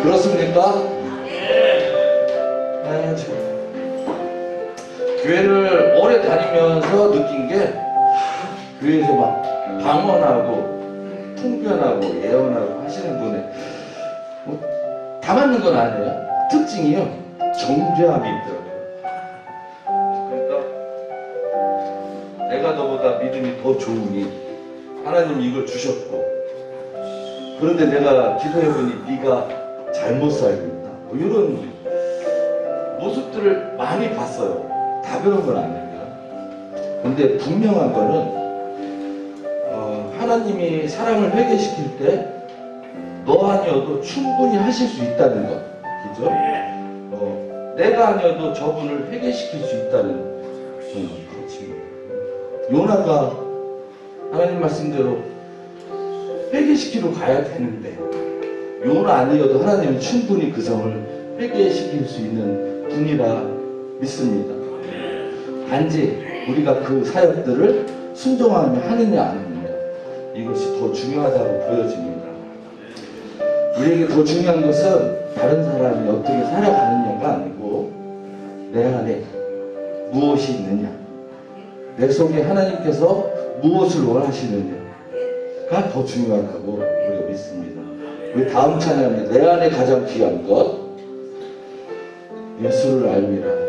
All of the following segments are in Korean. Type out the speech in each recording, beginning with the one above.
그렇습니까? 아, 참. 교회를 오래 다니면서 느낀 게 교회에서 막 방언하고 통변하고 예언하고 하시는 분의 다 맞는 건 아니에요. 특징이요, 정죄함이 있더라고요. 그러니까 내가 너보다 믿음이 더 좋으니 하나님이 이걸 주셨고, 그런데 내가 기도해보니 네가 잘못 살고 있다, 뭐 이런 모습들을 많이 봤어요. 다 그런 건 아닙니다. 근데 분명한 거는 하나님이 사람을 회개시킬 때 너 아니어도 충분히 하실 수 있다는 것, 그죠? 내가 아니어도 저분을 회개시킬 수 있다는 가르침입니다. 요나가 하나님 말씀대로 회개시키러 가야 되는데 요나 아니어도 하나님은 충분히 그 성을 회개시킬 수 있는 분이라 믿습니다. 단지 우리가 그 사역들을 순종하며 하느냐 안 하느냐, 이것이 더 중요하다고 보여집니다. 우리에게 더 중요한 것은 다른 사람이 어떻게 살아가느냐가 아니고 내 안에 무엇이 있느냐, 내 속에 하나님께서 무엇을 원하시느냐가 더 중요하다고 우리가 믿습니다. 우리 다음 찬양에 내 안에 가장 귀한 것, 예수를 알미라.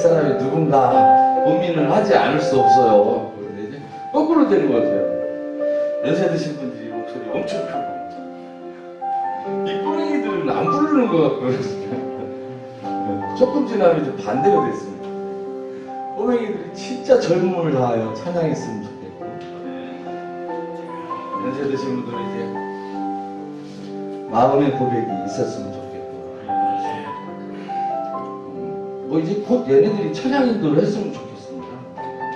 사람이 누군가 고민을 하지 않을 수 없어요. 그런데 이제 거꾸로 되는 것 같아요. 연세 드신 분들이 목소리 엄청 크고 이 꼬맹이들은 안 부르는 것 같고 조금 지나면 이제 반대가 됐습니다. 꼬맹이들이 진짜 젊음을 다하여 찬양했으면 좋겠고, 연세 드신 분들은 이제 마음의 고백이 있었으면 좋겠고, 뭐 이제 곧 얘네들이 찬양인도를 했으면 좋겠습니다.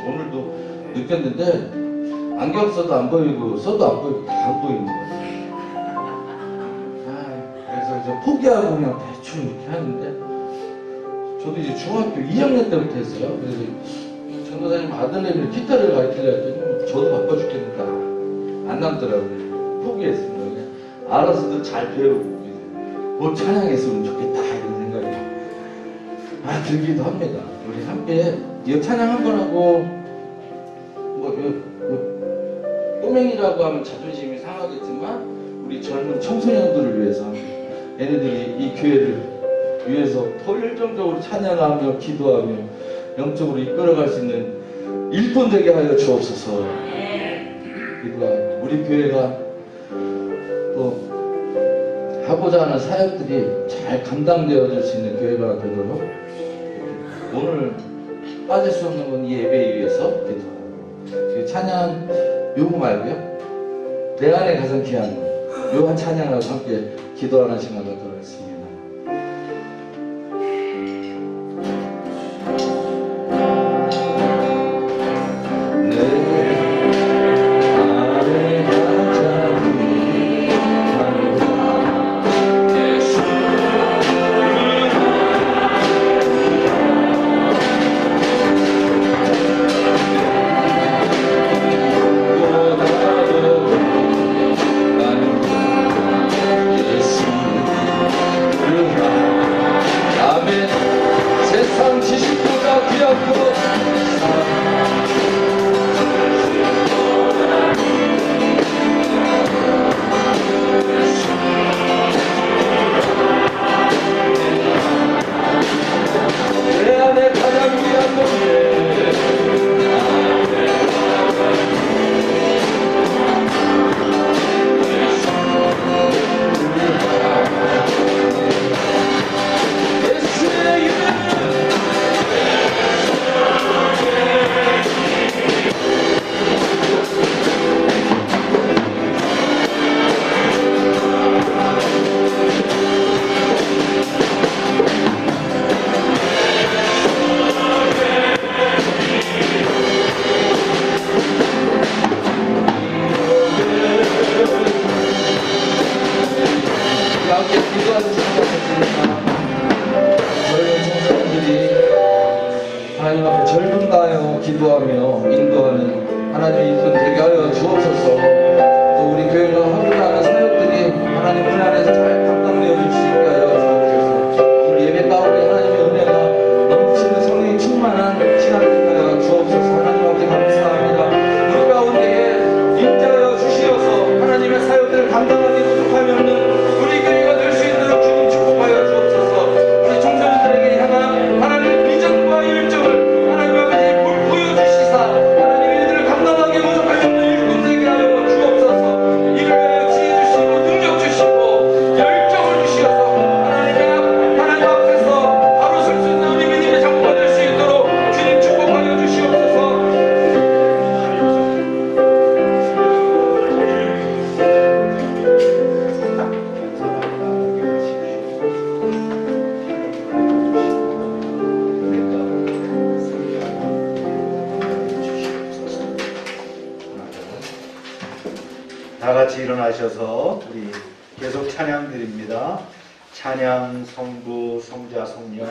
오늘도 느꼈는데 안경 써도 안 보이고 써도 안 보이고 다 안 보이는 거예요. 그래서 이제 포기하고 그냥 대충 이렇게 하는데, 저도 이제 중학교 2학년 때부터 했어요. 그래서 전도사님 아들내미 기타를 가르치려 했더니 저도 바빠 죽겠는다. 안 남더라고요. 포기했습니다. 그냥 알아서도 잘 배우고 곧 찬양했으면 좋겠다 이런 생각이 들기도 합니다. 우리 함께 이 찬양 한 번 하고 꼬맹이라고 하면 자존심이 상하겠지만 우리 젊은 청소년들을 위해서 얘네들이 이 교회를 위해서 더 열정적으로 찬양하며 기도하며 영적으로 이끌어갈 수 있는 일꾼 되게 하여 주옵소서. 그러니까 우리 교회가 또 하고자 하는 사역들이 잘 감당되어질 수 있는 교회가 되도록 오늘 빠질 수 없는 건 이 예배에 위해서 기도하고, 찬양 요거 말고요, 내 안에 가장 귀한 묘한 찬양하고 함께 기도하는 시간 갖도록 하겠습니다. 하나님 앞에 절분 다하여 기도하며 인도하는 하나님의 일꾼 되게 하여 주옵소서. 또 우리 교회가 하고자 하는 사역들이 하나님 은 안에서 잘 감당되어 줄 수 있게 하여 주옵소서. 오늘 예배 가운데 하나님의 은혜가 넘치는 성령이 충만한 시간 되게 하여 주옵소서. 하나님 앞에 감사합니다. 우리 가운데에 임자하여 주시어서 하나님의 사역들을 감당하기 부족함이 없는 우리 교회가 될 수 있도록 주님 축복하여 주옵소서. 우리 청소년들에게 향한 하나님의 비전과 열정을 하나님 아버지 보여주시사 하나님 이들을 감당하기 부족함이 없는 일꾼 되게 하여 주옵소서. 이를 위하여 지혜 주시고 능력 주시고 열정을 주시어서 하나님 앞에서 바로 설 수 있는 우리 믿음의 장부가 될 수 있도록 주님 축복하여 주시옵소서. 다 같이 일어나셔서 우리 계속 찬양 드립니다. 찬양 성부 성자 성령.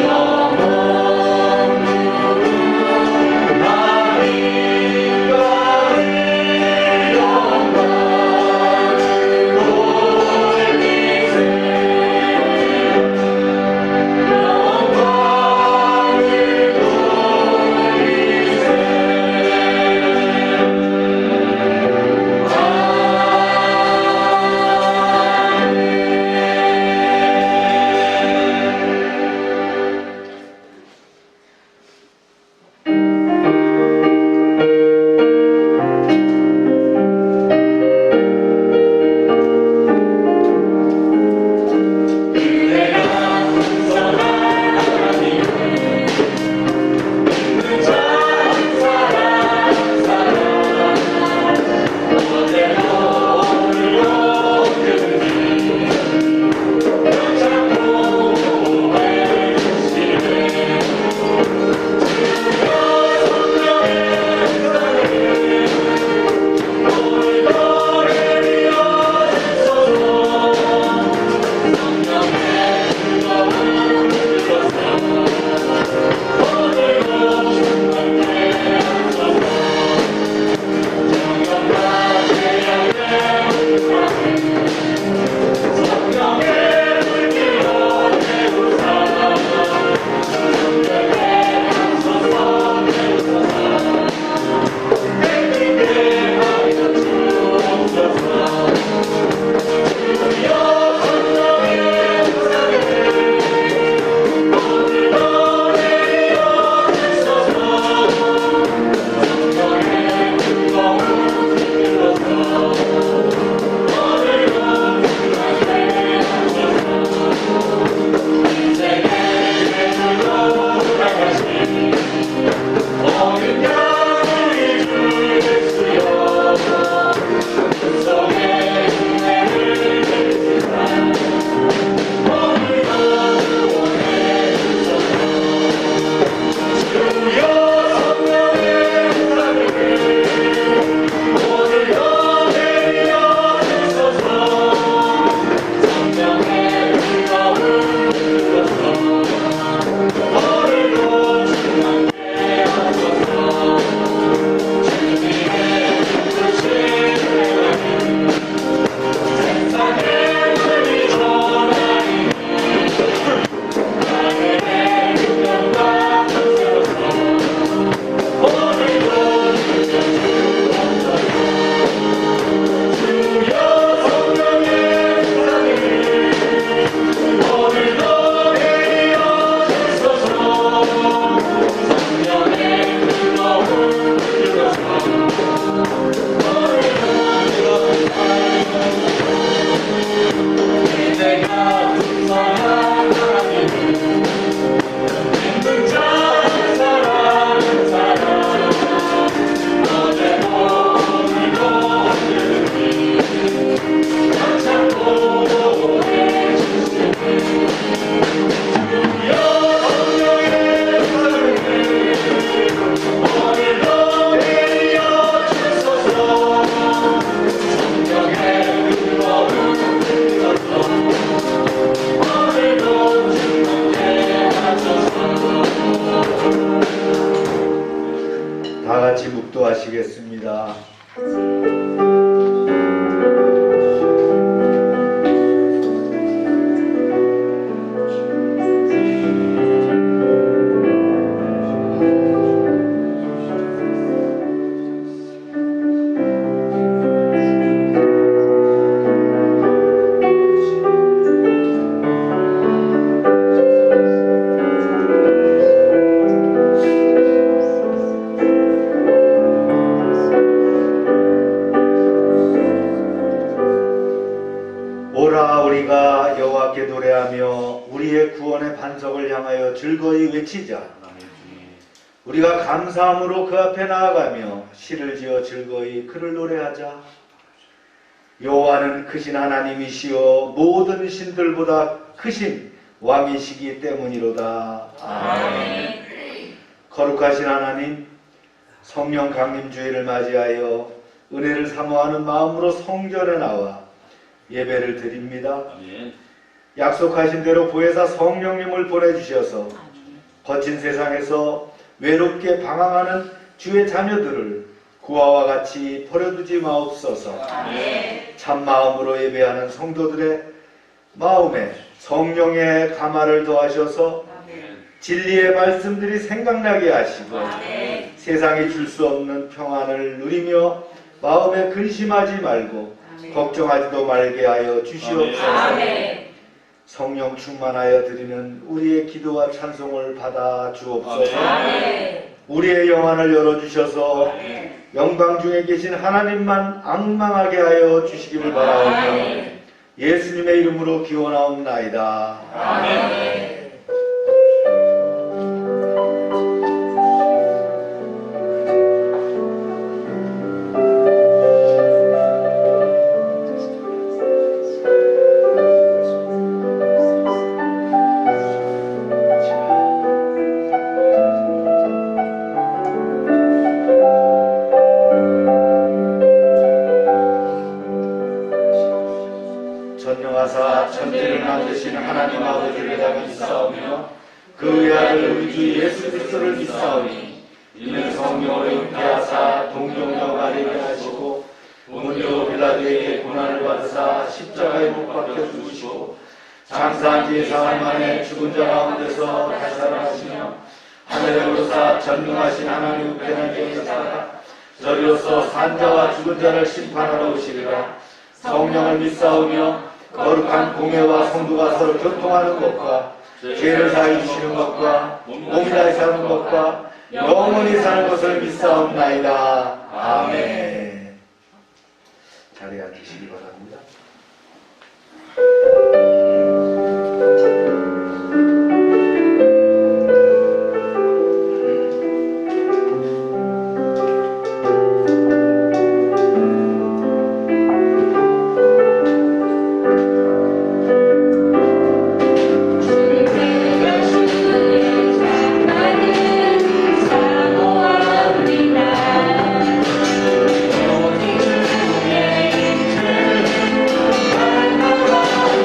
영원 기도하시겠습니다. 오라 우리가 여호와께 노래하며 우리의 구원의 반석을 향하여 즐거이 외치자. 우리가 감사함으로 그 앞에 나아가며 시를 지어 즐거이 그를 노래하자. 여호와는 크신 하나님이시여 모든 신들보다 크신 왕이시기 때문이로다. 아멘. 거룩하신 하나님, 성령 강림 주일을 맞이하여 은혜를 사모하는 마음으로 성전에 나와 예배를 드립니다. 약속하신 대로 보혜사 성령님을 보내주셔서 거친 세상에서 외롭게 방황하는 주의 자녀들을 구하와 같이 버려두지 마옵소서. 참 마음으로 예배하는 성도들의 마음에 성령의 감화를 더하셔서 진리의 말씀들이 생각나게 하시고 세상이 줄 수 없는 평안을 누리며 마음에 근심하지 말고 걱정하지도 말게 하여 주시옵소서. 성령 충만하여 드리는 우리의 기도와 찬송을 받아 주옵소서. 우리의 영안을 열어주셔서 영광 중에 계신 하나님만 앙망하게 하여 주시기를 바라오며 예수님의 이름으로 기원하옵나이다. 아멘. 전능하사 천지를 만드신 하나님 아버지를 다 믿사오며 그의 아들 우리 주 예수 그리스도를 믿사오니 이는 성령으로 잉태하사 동정녀 마리아에게 하시고 본디오 빌라도에게 고난을 받으사 십자가에 못 박혀 죽으시고 장사한 지 사흘 만에 죽은 자 가운데서 다시 살아나시며 하늘에 오르사 전능하신 하나님 우편에 계시다가 저리로서 산자와 죽은 자를 심판하러 오시리라. 성령을 믿사오며 거룩한 공회와 성도가 서로 교통하는 것과 죄를 사해 주시는 것과 몸이 다시 사는 것과 영원히 사는 것을 믿사옵나이다. 아멘. 자리에 앉으시기 바랍니다.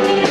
주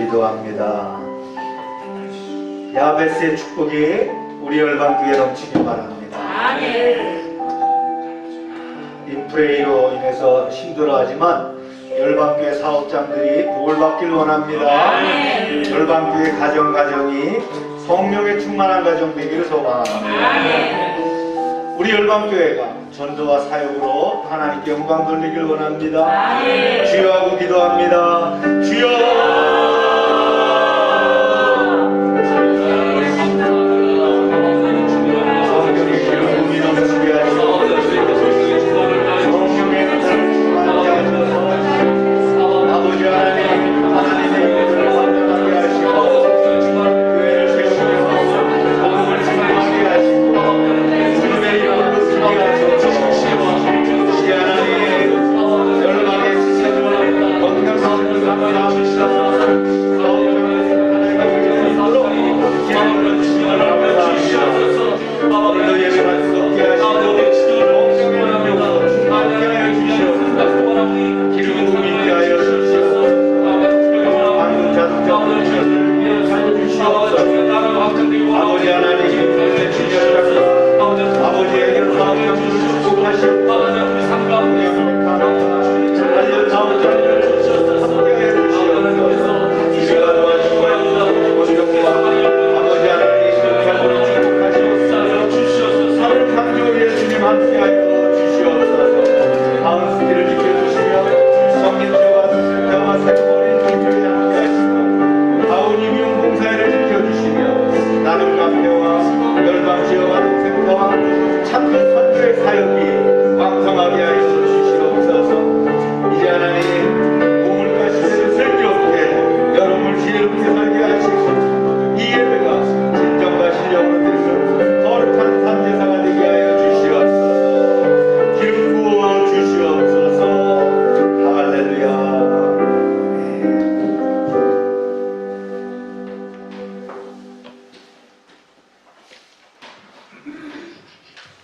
기도합니다. 야베스의 축복이 우리 열방교회에 넘치길 바랍니다. 인프레이로 인해서 힘들어하지만 열방교회 사업장들이 복을 받길 원합니다. 열방교회 가정이 성령의 충만한 가정 되기를 소망합니다. 우리 열방교회가 전도와 사역으로 하나님께 영광 돌리길 원합니다. 주여 하고 기도합니다. 주여.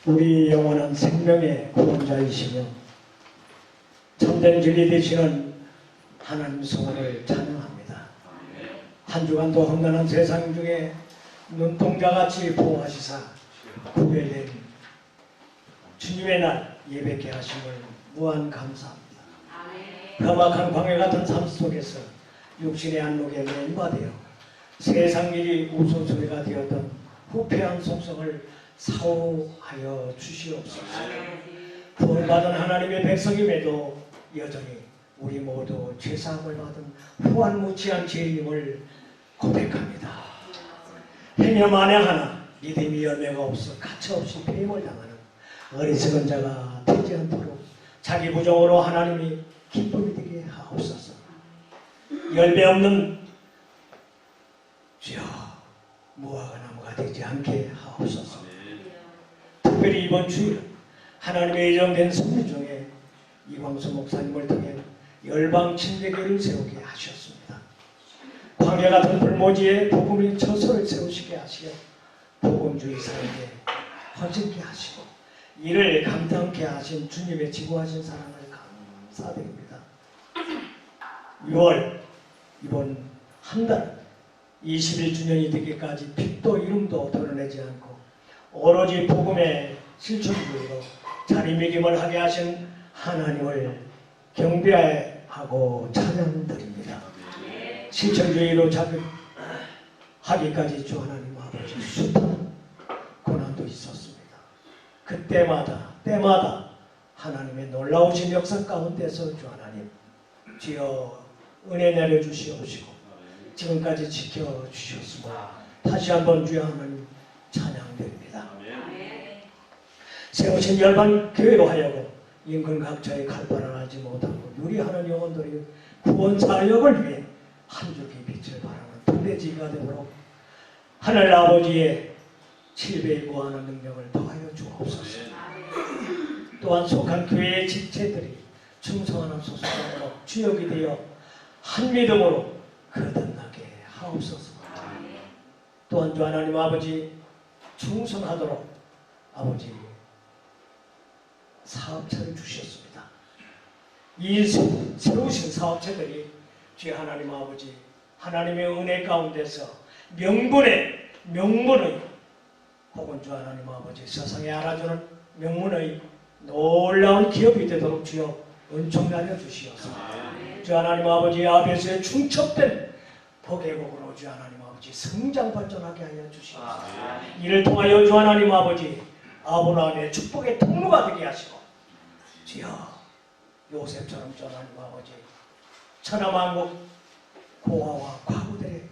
우리 영혼은 생명의 구원자이시며 참된 진리 되시는 하나님 성원을 찬양합니다. 한 주간도 험난한 세상 중에 눈동자같이 보호하시사 구별된 주님의 날 예배케 하심을 무한 감사합니다. 험악한 광야 같은 삶 속에서 육신의 안목에 매인바되어 세상 일이 우선소리가 되었던 후패한 속성을 사후하여 주시옵소서. 구원받은 하나님의 백성임에도 여전히 우리 모두 죄사함을 받은 후한무치한 죄인임을 고백합니다. 행여 만에 하나 믿음이 열매가 없어 가차없이 배임을 당하는 어리석은 자가 되지 않도록 자기 부정으로 하나님이 기쁨이 되게 하옵소서. 열매 없는 주여 무화과 나무가 되지 않게 하옵소서. 특별히 이번 주일은 하나님의 예정된 선물 중에 이광수 목사님을 통해 열방 침례교회를 세우게 하셨습니다. 광야 같은 불모지에 복음의 처소를 세우시게 하시어 복음주의 삶에 헌신케 하시고 이를 감당케 하신 주님의 지구하신 사랑을 감사드립니다. 6월 이번 한 달 21주년이 되기까지 빛도 이름도 드러내지 않고 오로지 복음의 실천주의로 자리매김을 하게 하신 하나님을 경배하고 찬양드립니다. 실천주의로 자극하기까지 주 하나님 아버지 숱한 고난도 있었습니다. 때마다 하나님의 놀라우신 역사 가운데서 주 하나님 주여 은혜 내려주시옵시고 지금까지 지켜주셨으므로 다시 한번 주여 하나님 찬양드립니다. 세우신 열방 교회로 하여금 인근 각처에 칼바람 알지 못하고 유리하는 영혼들의 구원 사역을 위해 한 줄기 빛을 발하는 등대지가 되도록 하늘 아버지의 7배에 구하는 능력을 더하여 주옵소서. 또한 속한 교회의 지체들이 충성하는 소속감으로 주역이 되어 한 믿음으로 거듭나게 하옵소서. 또한 주 하나님 아버지 충성하도록 아버지 사업체를 주셨습니다. 이 세우신 사업체들이 주 하나님 아버지 하나님의 은혜 가운데서 명분의 혹은 주 하나님 아버지 세상에 알아주는 명문의 놀라운 기업이 되도록 주여 은총하여 주시옵소서. 주 하나님 아버지 아베스에 충첩된 복의 복으로 주 하나님 아버지 성장 발전하게 하여 주시옵소서. 이를 통하여 주 하나님 아버지 아브라함의 축복의 통로가 되게 하시고 주여 요셉처럼 주 하나님 아버지 천하만국 고아와 과부들의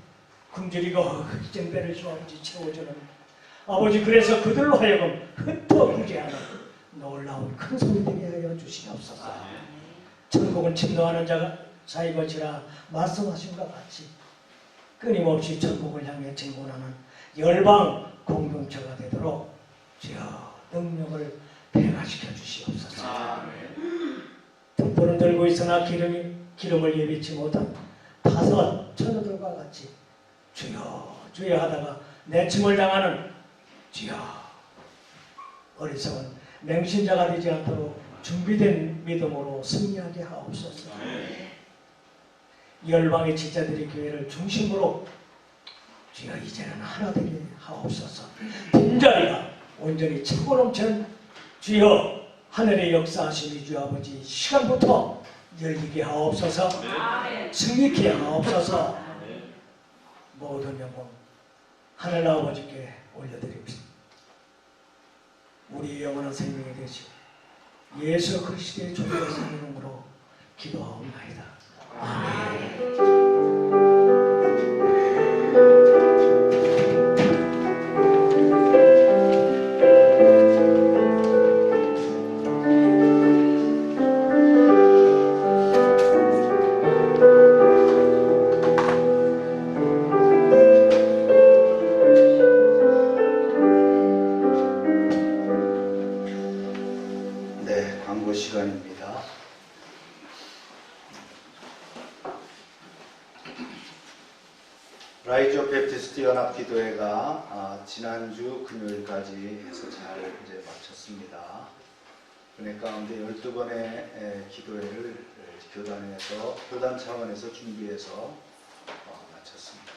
굶주리고 쟁배를 주 아버지 채워주는 아버지 그래서 그들로 하여금 흩어구제하는 놀라운 큰 소리 되게 하여 주시옵소서. 천국은 침노하는 자가 사이것이라 말씀하신 것 같이 끊임없이 천국을 향해 진군하는 열방 공동체가 되도록 주여 능력을 배가시켜 주시옵소서. 등불은 들고 있으나 기름을 예비치 못한 5 처녀들과 같이 주여 하다가 내침을 당하는 주여 어리석은 맹신자가 되지 않도록 준비된 믿음으로 승리하게 하옵소서. 열방의 지자들의 교회를 중심으로 주여 이제는 하나 되게 하옵소서. 빈자리가 온전히 차고 넘치는 주여 하늘의 역사하심이 주 아버지 시간부터 열리게 하옵소서. 승리케 하옵소서. 모든 영광 하늘 아버지께 올려드립니다. 우리 영원한 생명이 되시고 예수 그리스도의 존귀하신 이름으로 기도하옵나이다. 아멘. 네, 광고 시간입니다. 라이저 베프티스트 연합기도회가 지난주 금요일까지 해서 잘 이제 마쳤습니다. 은혜 가운데 12번의 기도회를 교단 차원에서 준비해서 마쳤습니다.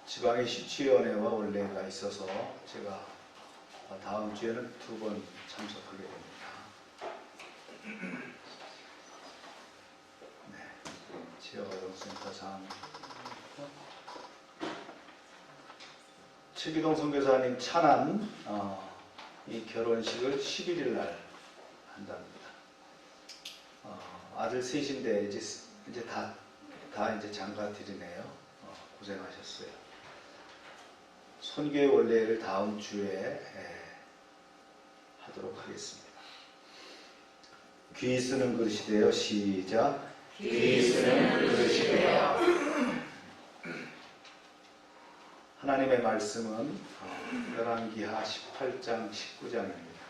지방의 시취위원회와 원래가 있어서 제가 다음 주에는 2번 참석하게 됩니다. 네, 지역아동센터 상 최기동 선교사님 찬안 이 결혼식을 11일 날 한답니다. 아들 셋인데 이제 다 이제 장가 드리네요. 고생하셨어요. 손교회 원례를 다음 주에 하도록 하겠습니다. 귀 쓰는 그릇이 되어 시작. 귀 쓰는 그릇이 되어. 하나님의 말씀은 열왕기하 18장 19장입니다.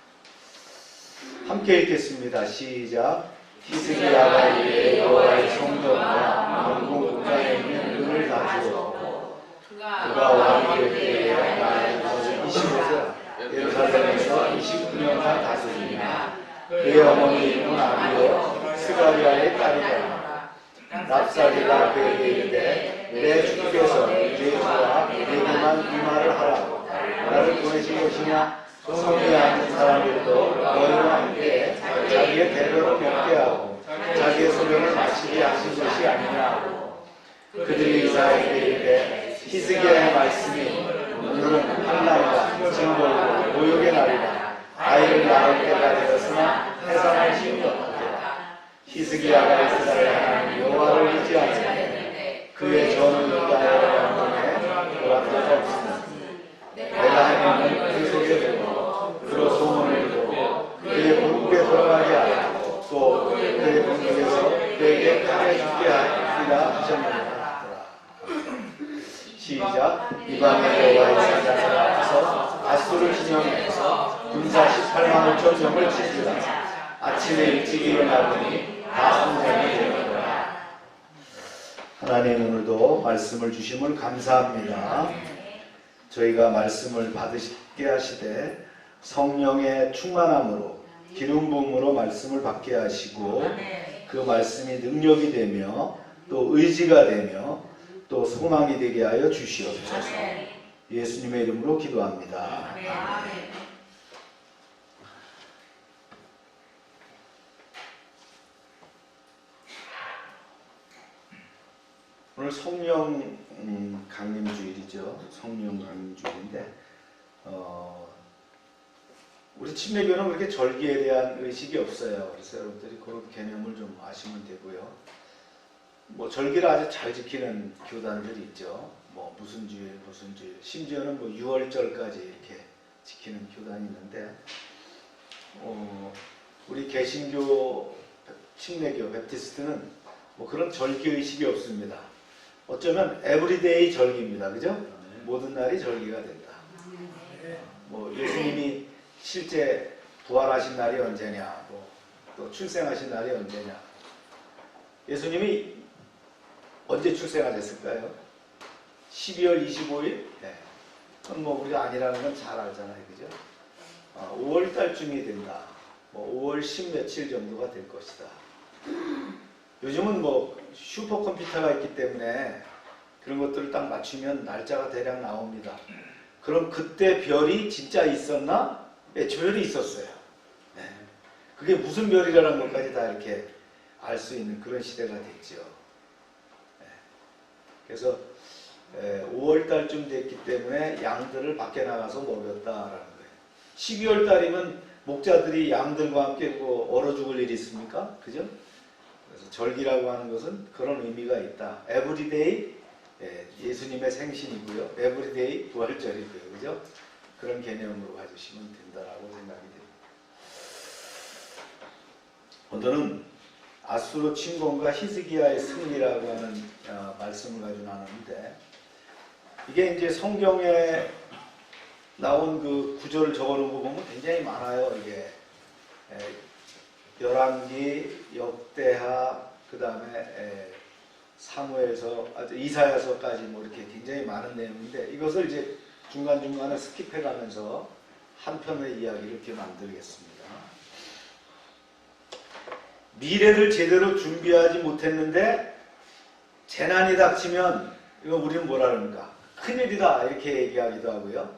함께 읽겠습니다. 시작. 히스기야가 이르되 여호와의 성전과 왕궁 국장에 있는 은을 다 주었고 그가 왕이 될 때에 나의 것을 25세 예루살렘에서 29년간 다스리며 그의 어머니 이름은 아비요 스가리아의 딸이더라. 랍사리가 그에게 이르되 내 주께서 내 주와 내게만 이 말을 하라고 나를 보내신 것이냐. 성에 앉은 사람들도 너희와 함께 자기의 배를 먹게 하고 자기의 소명을 마치게 하신 것이 아니냐. 그들이 이사야에게 이르되 히스기야의 말씀이 오늘은 환난과 징벌과 모욕의 날이다. 아이를 낳을 때가 되었으나 해산할 힘이 없다. 히스기야가 이스라엘 하나님 여호와를 의지하되 그의 전을 인하여 영원에 돌아갈 수 없으나 내가 하나님은 그 속에 두고 그로 소문을 듣고 그의 궁극에 돌아가게 하고 또 그의 궁극에서 그에게 칼에 죽게 하리라 하셨느니라. 시작. 이방의 여호와의 사자가 앞에서 닷소를 지명해서 군사 18만 5천 명을 치르라. 아침에 일찍 일어나더니 다 성전이 되었더라. 하나님 오늘도 말씀을 주심을 감사합니다. 저희가 말씀을 받으시게 하시되 성령의 충만함으로 기름 부음으로 말씀을 받게 하시고 그 말씀이 능력이 되며 또 의지가 되며 또 소망이 되게 하여 주시옵소서. 예수님의 이름으로 기도합니다. 오늘 성령 강림주일이죠. 성령 강림주일인데 우리 침례교는 그렇게 절기에 대한 의식이 없어요. 그래서 여러분들이 그런 개념을 좀 아시면 되고요. 뭐 절기를 아주 잘 지키는 교단들이 있죠. 뭐 무슨 주일, 심지어는 뭐 6월절까지 이렇게 지키는 교단이 있는데, 우리 개신교, 침례교, 베프티스트는 뭐 그런 절기 의식이 없습니다. 어쩌면 에브리데이 절기입니다. 그죠? 모든 날이 절기가 된다. 뭐 예수님이 실제 부활하신 날이 언제냐, 또 출생하신 날이 언제냐. 예수님이 언제 출생하셨을까요? 12월 25일? 네. 그건 뭐 우리가 아니라는 건 잘 알잖아요. 그죠? 5월 달쯤이 된다. 뭐 5월 10 며칠 정도가 될 것이다. 요즘은 뭐 슈퍼컴퓨터가 있기 때문에 그런 것들을 딱 맞추면 날짜가 대략 나옵니다. 그럼 그때 별이 진짜 있었나? 네, 별이 있었어요. 네. 그게 무슨 별이라는 것까지 다 이렇게 알 수 있는 그런 시대가 됐죠. 네. 그래서 5월 달쯤 됐기 때문에 양들을 밖에 나가서 먹였다라는 거예요. 12월 달이면 목자들이 양들과 함께 얼어 죽을 일이 있습니까? 그죠? 그래서 절기라고 하는 것은 그런 의미가 있다. 에브리데이 예수님의 생신이고요. 에브리데이 부활절이고요. 그죠? 그런 개념으로 가지시면 된다라고 생각이 됩니다. 오늘은 아수르 침공과 히스기야의 승리라고 하는 말씀을 가지고 나누는데, 이게 이제 성경에 나온 그 구절을 적어놓은 거 보면 굉장히 많아요. 이게 열왕기, 역대하, 그 다음에 사무엘서, 이사야서까지 뭐 이렇게 굉장히 많은 내용인데, 이것을 이제 중간중간에 스킵해가면서 한 편의 이야기를 이렇게 만들겠습니다. 미래를 제대로 준비하지 못했는데 재난이 닥치면 이거 우리는 뭐라 그럽니까? 큰일이다 이렇게 얘기하기도 하고요.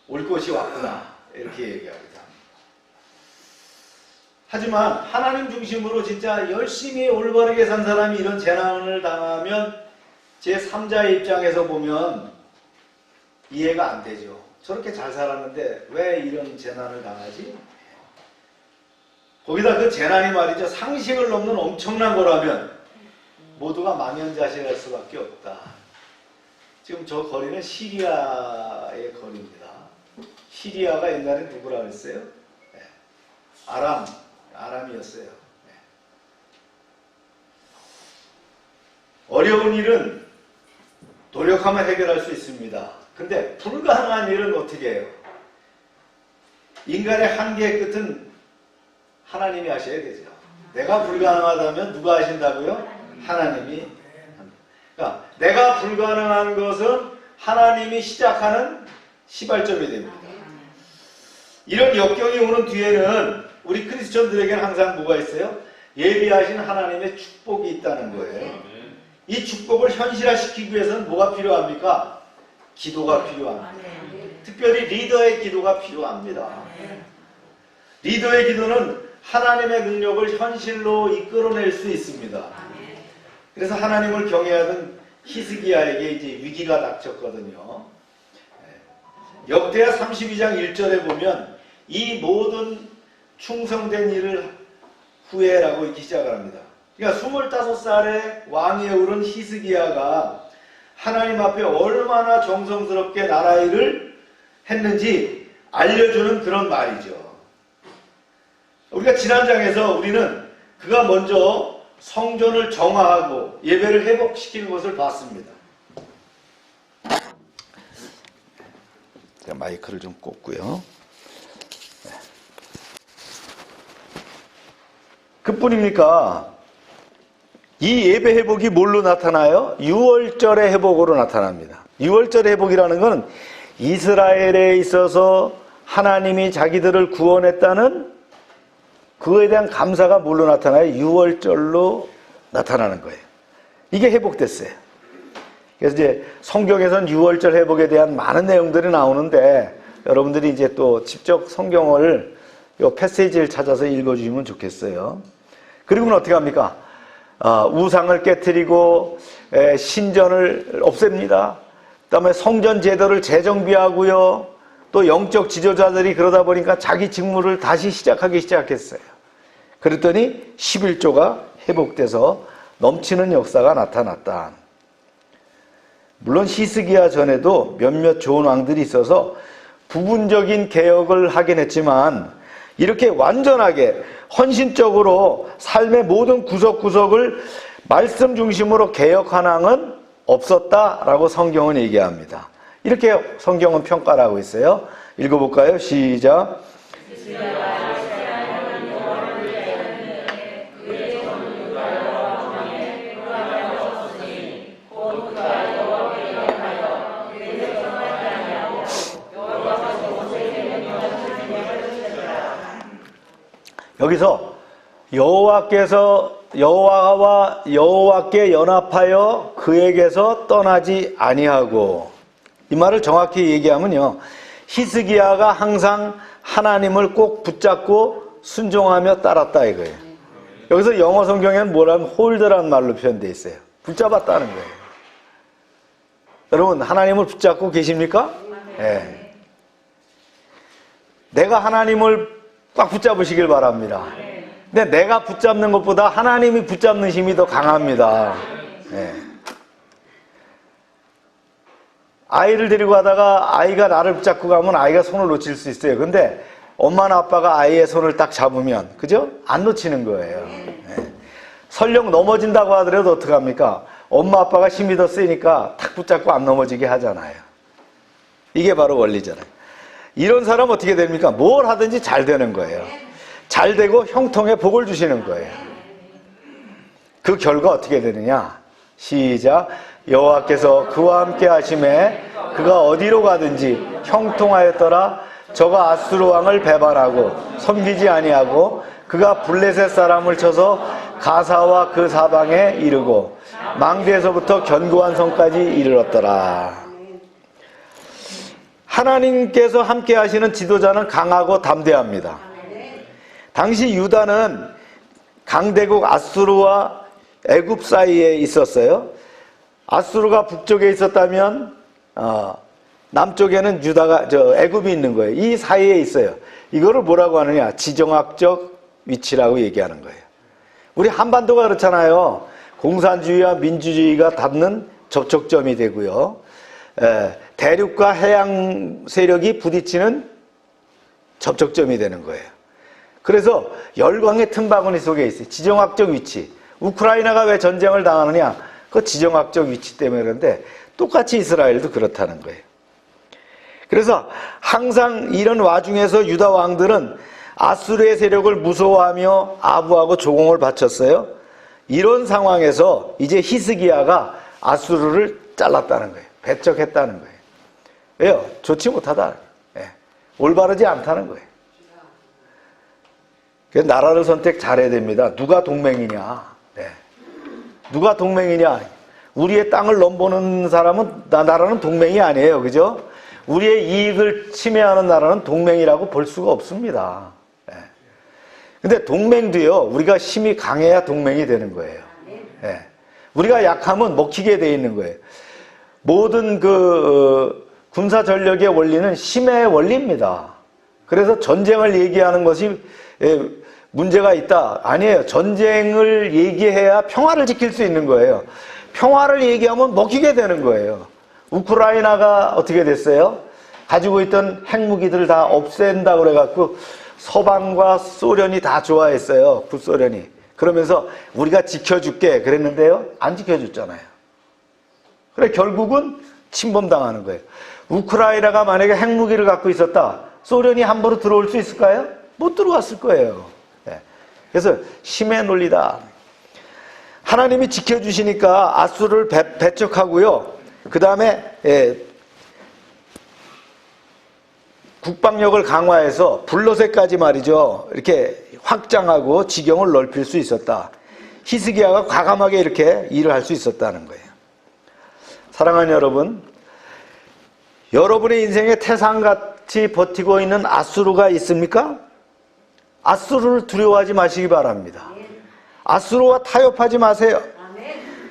올 것이 왔구나 이렇게 얘기하기도 합니다. 하지만 하나님 중심으로 진짜 열심히 올바르게 산 사람이 이런 재난을 당하면 제3자의 입장에서 보면 이해가 안 되죠. 저렇게 잘 살았는데 왜 이런 재난을 당하지? 거기다 그 재난이 말이죠. 상식을 넘는 엄청난 거라면 모두가 망연자실할 수밖에 없다. 지금 저 거리는 시리아의 거리입니다. 시리아가 옛날에 누구라 그랬어요? 네. 아람이었어요. 네. 어려운 일은 노력하면 해결할 수 있습니다. 근데 불가능한 일은 어떻게 해요? 인간의 한계의 끝은 하나님이 하셔야 되죠. 내가 불가능하다면 누가 하신다고요? 하나님이 합니다. 그러니까 내가 불가능한 것은 하나님이 시작하는 시발점이 됩니다. 이런 역경이 오는 뒤에는 우리 크리스천들에게는 항상 뭐가 있어요? 예비하신 하나님의 축복이 있다는 거예요. 이 축복을 현실화시키기 위해서는 뭐가 필요합니까? 기도가 필요합니다. 특별히 리더의 기도가 필요합니다. 리더의 기도는 하나님의 능력을 현실로 이끌어낼 수 있습니다. 그래서 하나님을 경외하던 히스기야에게 이제 위기가 닥쳤거든요. 역대하 32장 1절에 보면 이 모든 충성된 일을 후회라고 이렇게 시작을 합니다. 그러니까 25살에 왕위에 오른 히스기야가 하나님 앞에 얼마나 정성스럽게 나라 일을 했는지 알려주는 그런 말이죠. 우리가 지난 장에서 우리는 그가 먼저 성전을 정화하고 예배를 회복시키는 것을 봤습니다. 제가 마이크를 좀 꽂고요. 그뿐입니까? 이 예배 회복이 뭘로 나타나요? 6월절의 회복으로 나타납니다. 6월절의 회복이라는 것은 이스라엘에 있어서 하나님이 자기들을 구원했다는 그거에 대한 감사가 뭘로 나타나요? 유월절로 나타나는 거예요. 이게 회복됐어요. 그래서 이제 성경에선 유월절 회복에 대한 많은 내용들이 나오는데 여러분들이 이제 또 직접 성경을 요 패시지를 찾아서 읽어주시면 좋겠어요. 그리고는 어떻게 합니까? 우상을 깨트리고 신전을 없앱니다. 그다음에 성전 제도를 재정비하고요. 또 영적 지도자들이 그러다 보니까 자기 직무를 다시 시작하기 시작했어요. 그랬더니 11조가 회복돼서 넘치는 역사가 나타났다. 물론 히스기야 전에도 몇몇 좋은 왕들이 있어서 부분적인 개혁을 하긴 했지만 이렇게 완전하게 헌신적으로 삶의 모든 구석구석을 말씀 중심으로 개혁한 왕은 없었다라고 성경은 얘기합니다. 이렇게 성경은 평가를 하고 있어요. 읽어볼까요? 시작. 여기서 여호와께 연합하여 그에게서 떠나지 아니하고, 이 말을 정확히 얘기하면요, 히스기야가 항상 하나님을 꼭 붙잡고 순종하며 따랐다 이거예요. 여기서 영어 성경에는 뭐라면 홀드라는 말로 표현되어 있어요. 붙잡았다는 거예요. 여러분 하나님을 붙잡고 계십니까? 네. 내가 하나님을 꽉 붙잡으시길 바랍니다. 근데 내가 붙잡는 것보다 하나님이 붙잡는 힘이 더 강합니다. 네. 아이를 데리고 가다가 아이가 나를 붙잡고 가면 아이가 손을 놓칠 수 있어요. 근데 엄마나 아빠가 아이의 손을 딱 잡으면, 그죠? 안 놓치는 거예요. 네. 설령 넘어진다고 하더라도 어떡합니까? 엄마 아빠가 힘이 더 세니까 탁 붙잡고 안 넘어지게 하잖아요. 이게 바로 원리잖아요. 이런 사람 어떻게 됩니까? 뭘 하든지 잘 되는 거예요. 잘 되고 형통에 복을 주시는 거예요. 그 결과 어떻게 되느냐? 시작. 여호와께서 그와 함께 하심에 그가 어디로 가든지 형통하였더라. 저가 아수르 왕을 배반하고 섬기지 아니하고 그가 블레셋 사람을 쳐서 가사와 그 사방에 이르고 망대에서부터 견고한 성까지 이르렀더라. 하나님께서 함께 하시는 지도자는 강하고 담대합니다. 당시 유다는 강대국 아수르와 애굽 사이에 있었어요. 아수르가 북쪽에 있었다면 남쪽에는 애굽이 있는 거예요. 이 사이에 있어요. 이거를 뭐라고 하느냐? 지정학적 위치라고 얘기하는 거예요. 우리 한반도가 그렇잖아요. 공산주의와 민주주의가 닿는 접촉점이 되고요. 대륙과 해양 세력이 부딪히는 접촉점이 되는 거예요. 그래서 열광의 틈바구니 속에 있어요. 지정학적 위치. 우크라이나가 왜 전쟁을 당하느냐? 그 지정학적 위치 때문에 그런데 똑같이 이스라엘도 그렇다는 거예요. 그래서 항상 이런 와중에서 유다 왕들은 아수르의 세력을 무서워하며 아부하고 조공을 바쳤어요. 이런 상황에서 이제 히스기야가 아수르를 잘랐다는 거예요. 배척했다는 거예요. 왜요? 좋지 못하다. 예. 올바르지 않다는 거예요. 그래서 나라를 선택 잘해야 됩니다. 누가 동맹이냐? 네. 누가 동맹이냐? 우리의 땅을 넘보는 사람은 나라는 동맹이 아니에요. 그죠? 우리의 이익을 침해하는 나라는 동맹이라고 볼 수가 없습니다. 네. 근데 동맹도요, 우리가 힘이 강해야 동맹이 되는 거예요. 네. 우리가 약하면 먹히게 돼 있는 거예요. 모든 군사 전력의 원리는 힘의 원리입니다. 그래서 전쟁을 얘기하는 것이 문제가 있다. 아니에요. 전쟁을 얘기해야 평화를 지킬 수 있는 거예요. 평화를 얘기하면 먹히게 되는 거예요. 우크라이나가 어떻게 됐어요? 가지고 있던 핵무기들을 다 없앤다고 그래갖고 서방과 소련이 다 좋아했어요. 구소련이. 그러면서 우리가 지켜줄게 그랬는데요. 안 지켜줬잖아요. 그래 결국은 침범당하는 거예요. 우크라이나가 만약에 핵무기를 갖고 있었다. 소련이 함부로 들어올 수 있을까요? 못 들어왔을 거예요. 네. 그래서 힘의 논리다. 하나님이 지켜주시니까 아수르를 배척하고요. 그 다음에 북방력을 강화해서 블러셋까지 말이죠. 이렇게 확장하고 지경을 넓힐 수 있었다. 히스기야가 과감하게 이렇게 일을 할 수 있었다는 거예요. 사랑하는 여러분, 여러분의 인생에 태산같이 버티고 있는 아수르가 있습니까? 아수르를 두려워하지 마시기 바랍니다. 아수르와 타협하지 마세요.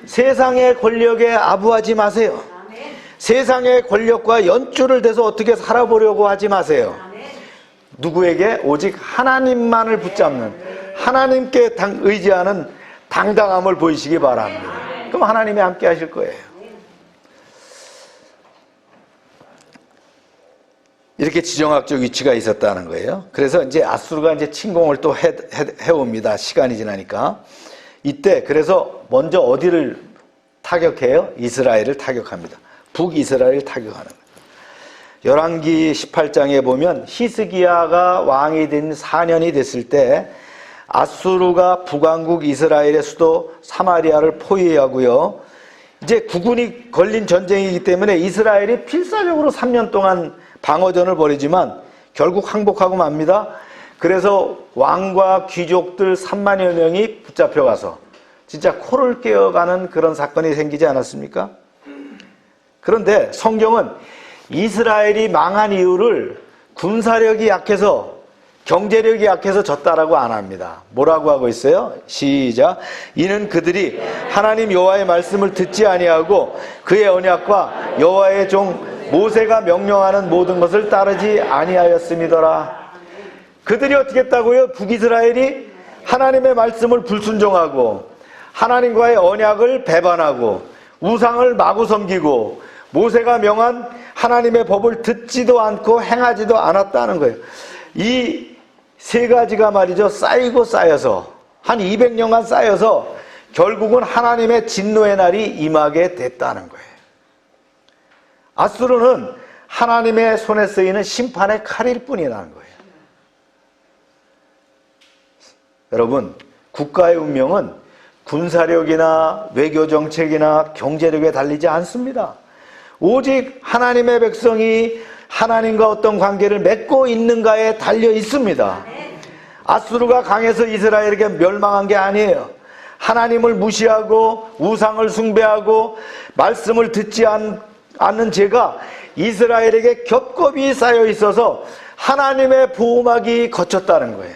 세상의 권력에 아부하지 마세요. 세상의 권력과 연줄을 대서 어떻게 살아보려고 하지 마세요. 누구에게? 오직 하나님만을 붙잡는, 하나님께 의지하는 당당함을 보이시기 바랍니다. 그럼 하나님이 함께 하실 거예요. 이렇게 지정학적 위치가 있었다는 거예요. 그래서 이제 아수르가 이제 침공을 또 해옵니다. 시간이 지나니까. 이때 그래서 먼저 어디를 타격해요? 이스라엘을 타격합니다. 북이스라엘을 타격하는 거예요. 열왕기 18장에 보면 히스기야가 왕이 된 4년이 됐을 때 아수르가 북왕국 이스라엘의 수도 사마리아를 포위하고요. 이제 국군이 걸린 전쟁이기 때문에 이스라엘이 필사적으로 3년 동안 방어전을 벌이지만 결국 항복하고 맙니다. 그래서 왕과 귀족들 3만여 명이 붙잡혀가서 진짜 코를 깨어가는 그런 사건이 생기지 않았습니까? 그런데 성경은 이스라엘이 망한 이유를 군사력이 약해서, 경제력이 약해서 졌다라고 안 합니다. 뭐라고 하고 있어요? 시작. 이는 그들이 하나님 여호와의 말씀을 듣지 아니하고 그의 언약과 여호와의 종 모세가 명령하는 모든 것을 따르지 아니하였음이더라. 그들이 어떻게 했다고요? 북이스라엘이 하나님의 말씀을 불순종하고 하나님과의 언약을 배반하고 우상을 마구 섬기고 모세가 명한 하나님의 법을 듣지도 않고 행하지도 않았다는 거예요. 이 세 가지가 말이죠, 쌓이고 쌓여서 한 200년간 쌓여서 결국은 하나님의 진노의 날이 임하게 됐다는 거예요. 아수르는 하나님의 손에 쓰이는 심판의 칼일 뿐이라는 거예요. 여러분, 국가의 운명은 군사력이나 외교정책이나 경제력에 달리지 않습니다. 오직 하나님의 백성이 하나님과 어떤 관계를 맺고 있는가에 달려 있습니다. 아수르가 강해서 이스라엘에게 멸망한 게 아니에요. 하나님을 무시하고 우상을 숭배하고 말씀을 듣지 않는 죄가 이스라엘에게 겹겹이 쌓여 있어서 하나님의 보호막이 거쳤다는 거예요.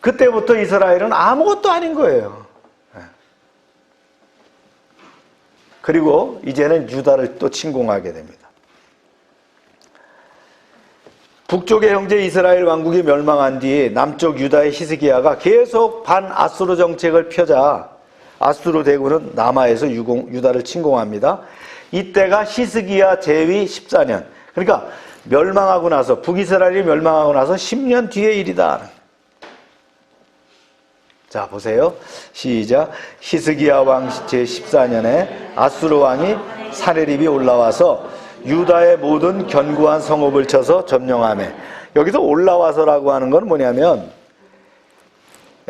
그때부터 이스라엘은 아무것도 아닌 거예요. 그리고 이제는 유다를 또 침공하게 됩니다. 북쪽의 형제 이스라엘 왕국이 멸망한 뒤 남쪽 유다의 히스기야가 계속 반아수르 정책을 펴자 아수르 대군은 남하에서 유다를 침공합니다. 이때가 히스기야 제위 14년. 그러니까 멸망하고 나서, 북이스라엘이 멸망하고 나서 10년 뒤의 일이다. 자, 보세요. 시작. 히스기야 왕 제14년에 아수르 왕이 사네립이 올라와서 유다의 모든 견고한 성읍을 쳐서 점령하며, 여기서 올라와서라고 하는 건 뭐냐면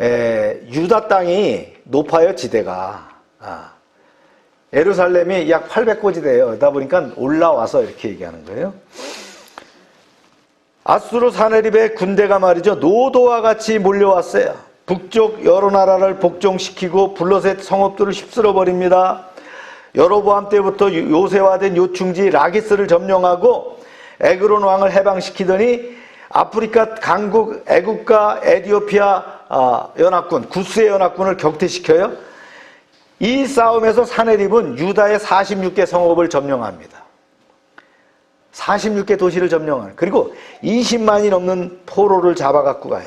유다 땅이 높아요, 지대가. 예루살렘이 약 800고지대예요. 그러다 보니까 올라와서 이렇게 얘기하는 거예요. 아수르 사네립의 군대가 말이죠, 노도와 같이 몰려왔어요. 북쪽 여러 나라를 복종시키고 블러셋 성읍들을 휩쓸어 버립니다. 여로보암 때부터 요새화된 요충지 라기스를 점령하고 에그론 왕을 해방시키더니 아프리카 강국 애국과 에디오피아 연합군, 구스의 연합군을 격퇴시켜요. 이 싸움에서 사네립은 유다의 46개 성읍을 점령합니다. 46개 도시를 점령하는, 그리고 20만이 넘는 포로를 잡아갖고 가요.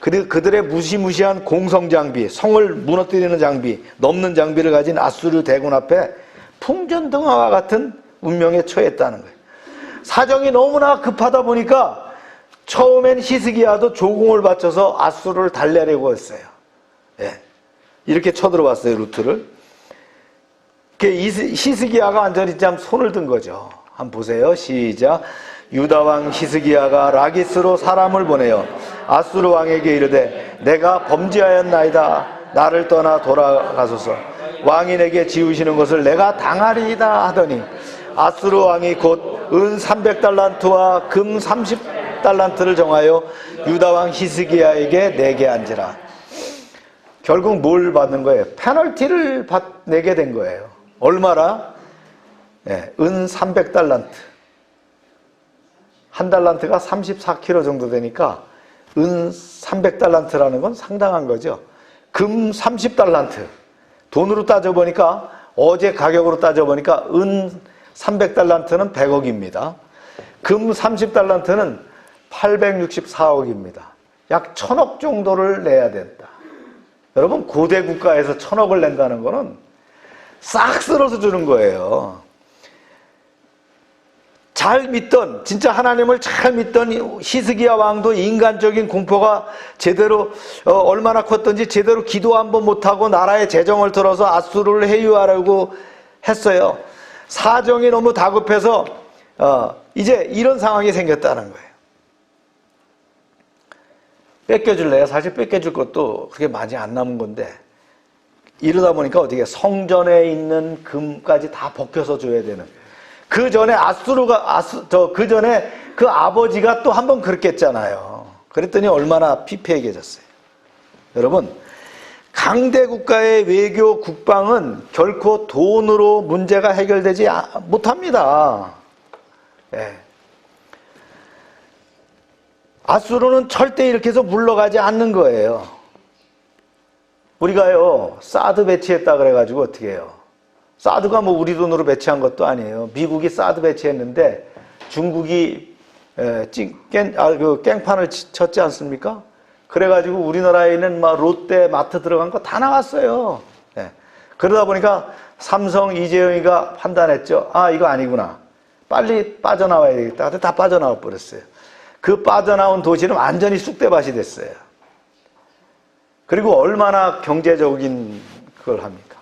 그리고 그들의 무시무시한 공성장비, 성을 무너뜨리는 장비, 넘는 장비를 가진 아수르 대군 앞에 풍전등화와 같은 운명에 처했다는 거예요. 사정이 너무나 급하다 보니까 처음엔 히스기야도 조공을 바쳐서 아수르를 달래려고 했어요. 예. 이렇게 쳐들어왔어요, 루트를. 히스기야가 완전히 참 손을 든 거죠. 한번 보세요. 시작. 유다 왕 히스기야가 라기스로 사람을 보내어 아수르 왕에게 이르되 내가 범죄하였나이다. 나를 떠나 돌아가소서. 왕이 내게 지우시는 것을 내가 당하리이다 하더니 아수르 왕이 곧 은 300달란트와 금 30달란트를 정하여 유다 왕 히스기야에게 내게 한지라. 결국 뭘 받는 거예요? 페널티를 내게 된 거예요. 얼마나? 네, 은 300달란트. 한 달란트가 34kg 정도 되니까 은 300달란트라는 건 상당한 거죠. 금 30달란트. 돈으로 따져보니까, 어제 가격으로 따져보니까 은 300달란트는 100억입니다. 금 30달란트는 864억입니다. 약 1000억 정도를 내야 된다. 여러분, 고대 국가에서 1000억을 낸다는 거는 싹 쓸어서 주는 거예요. 잘 믿던, 진짜 하나님을 잘 믿던 히스기야 왕도 인간적인 공포가 제대로 얼마나 컸던지 제대로 기도 한번 못하고 나라의 재정을 들어서 아수르를 회유하려고 했어요. 사정이 너무 다급해서 이제 이런 상황이 생겼다는 거예요. 뺏겨줄래요? 사실 뺏겨줄 것도 그렇게 많이 안 남은 건데, 이러다 보니까 어떻게 성전에 있는 금까지 다 벗겨서 줘야 되는. 그 전에 그 전에 그 아버지가 또 한 번 그렇게 했잖아요. 그랬더니 얼마나 피폐해졌어요. 여러분, 강대 국가의 외교 국방은 결코 돈으로 문제가 해결되지 못합니다. 예. 아수르는 절대 이렇게 해서 물러가지 않는 거예요. 우리가요, 사드 배치했다 그래가지고 어떻게 해요? 사드가 뭐 우리 돈으로 배치한 것도 아니에요. 미국이 사드 배치했는데 중국이 깽판을 쳤지 않습니까? 그래가지고 우리나라에 있는 막 롯데 마트 들어간 거 다 나갔어요. 네. 그러다 보니까 삼성 이재용이가 판단했죠. 아, 이거 아니구나. 빨리 빠져나와야 되겠다. 근데 다 빠져나와 버렸어요. 그 빠져나온 도시는 완전히 쑥대밭이 됐어요. 그리고 얼마나 경제적인 그걸 합니까?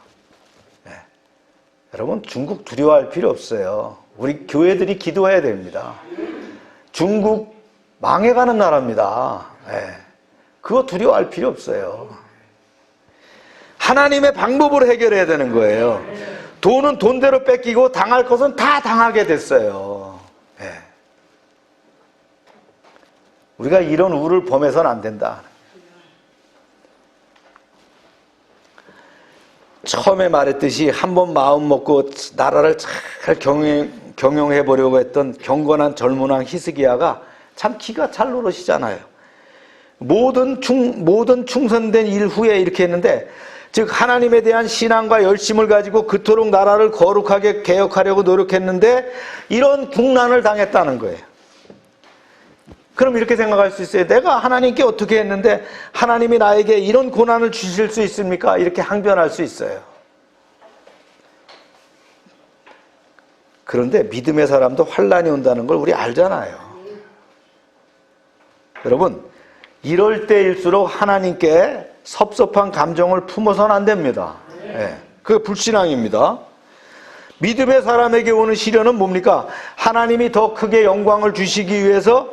네. 여러분, 중국 두려워할 필요 없어요. 우리 교회들이 기도해야 됩니다. 중국 망해가는 나라입니다. 네. 그거 두려워할 필요 없어요. 하나님의 방법으로 해결해야 되는 거예요. 돈은 돈대로 뺏기고 당할 것은 다 당하게 됐어요. 네. 우리가 이런 우를 범해서는 안 된다. 처음에 말했듯이 한번 마음 먹고 나라를 잘 경영해 보려고 했던 경건한 젊은 왕 히스기야가 참 기가 찰 노릇이잖아요. 모든 충선된 일 후에 이렇게 했는데, 즉 하나님에 대한 신앙과 열심을 가지고 그토록 나라를 거룩하게 개혁하려고 노력했는데 이런 국난을 당했다는 거예요. 그럼 이렇게 생각할 수 있어요. 내가 하나님께 어떻게 했는데 하나님이 나에게 이런 고난을 주실 수 있습니까? 이렇게 항변할 수 있어요. 그런데 믿음의 사람도 환난이 온다는 걸 우리 알잖아요. 여러분, 이럴 때일수록 하나님께 섭섭한 감정을 품어서는 안 됩니다. 네. 그게 불신앙입니다. 믿음의 사람에게 오는 시련은 뭡니까? 하나님이 더 크게 영광을 주시기 위해서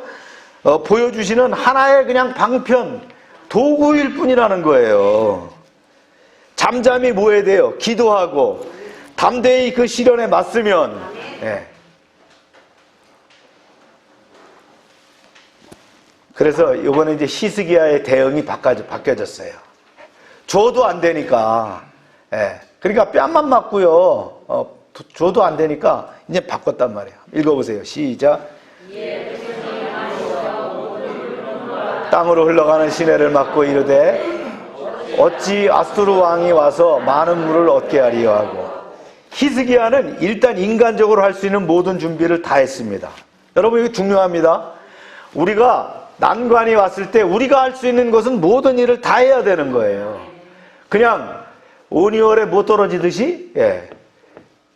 보여주시는 하나의 그냥 방편, 도구일 뿐이라는 거예요. 잠잠히 뭐 해야 돼요? 기도하고 담대히 그 시련에 맞서면. 네. 그래서 이번에 이제 히스기야의 대응이 바뀌어졌어요. 줘도 안 되니까. 예. 그러니까 뺨만 맞고요. 줘도 안 되니까 이제 바꿨단 말이에요. 읽어보세요. 시작. 땅으로 흘러가는 시내를 막고 이르되 어찌 아수르 왕이 와서 많은 물을 얻게 하리요 하고. 히스기야는 일단 인간적으로 할 수 있는 모든 준비를 다 했습니다. 여러분, 이거 중요합니다. 우리가 난관이 왔을 때 우리가 할 수 있는 것은 모든 일을 다 해야 되는 거예요. 그냥 오니월에 못 떨어지듯이, 예.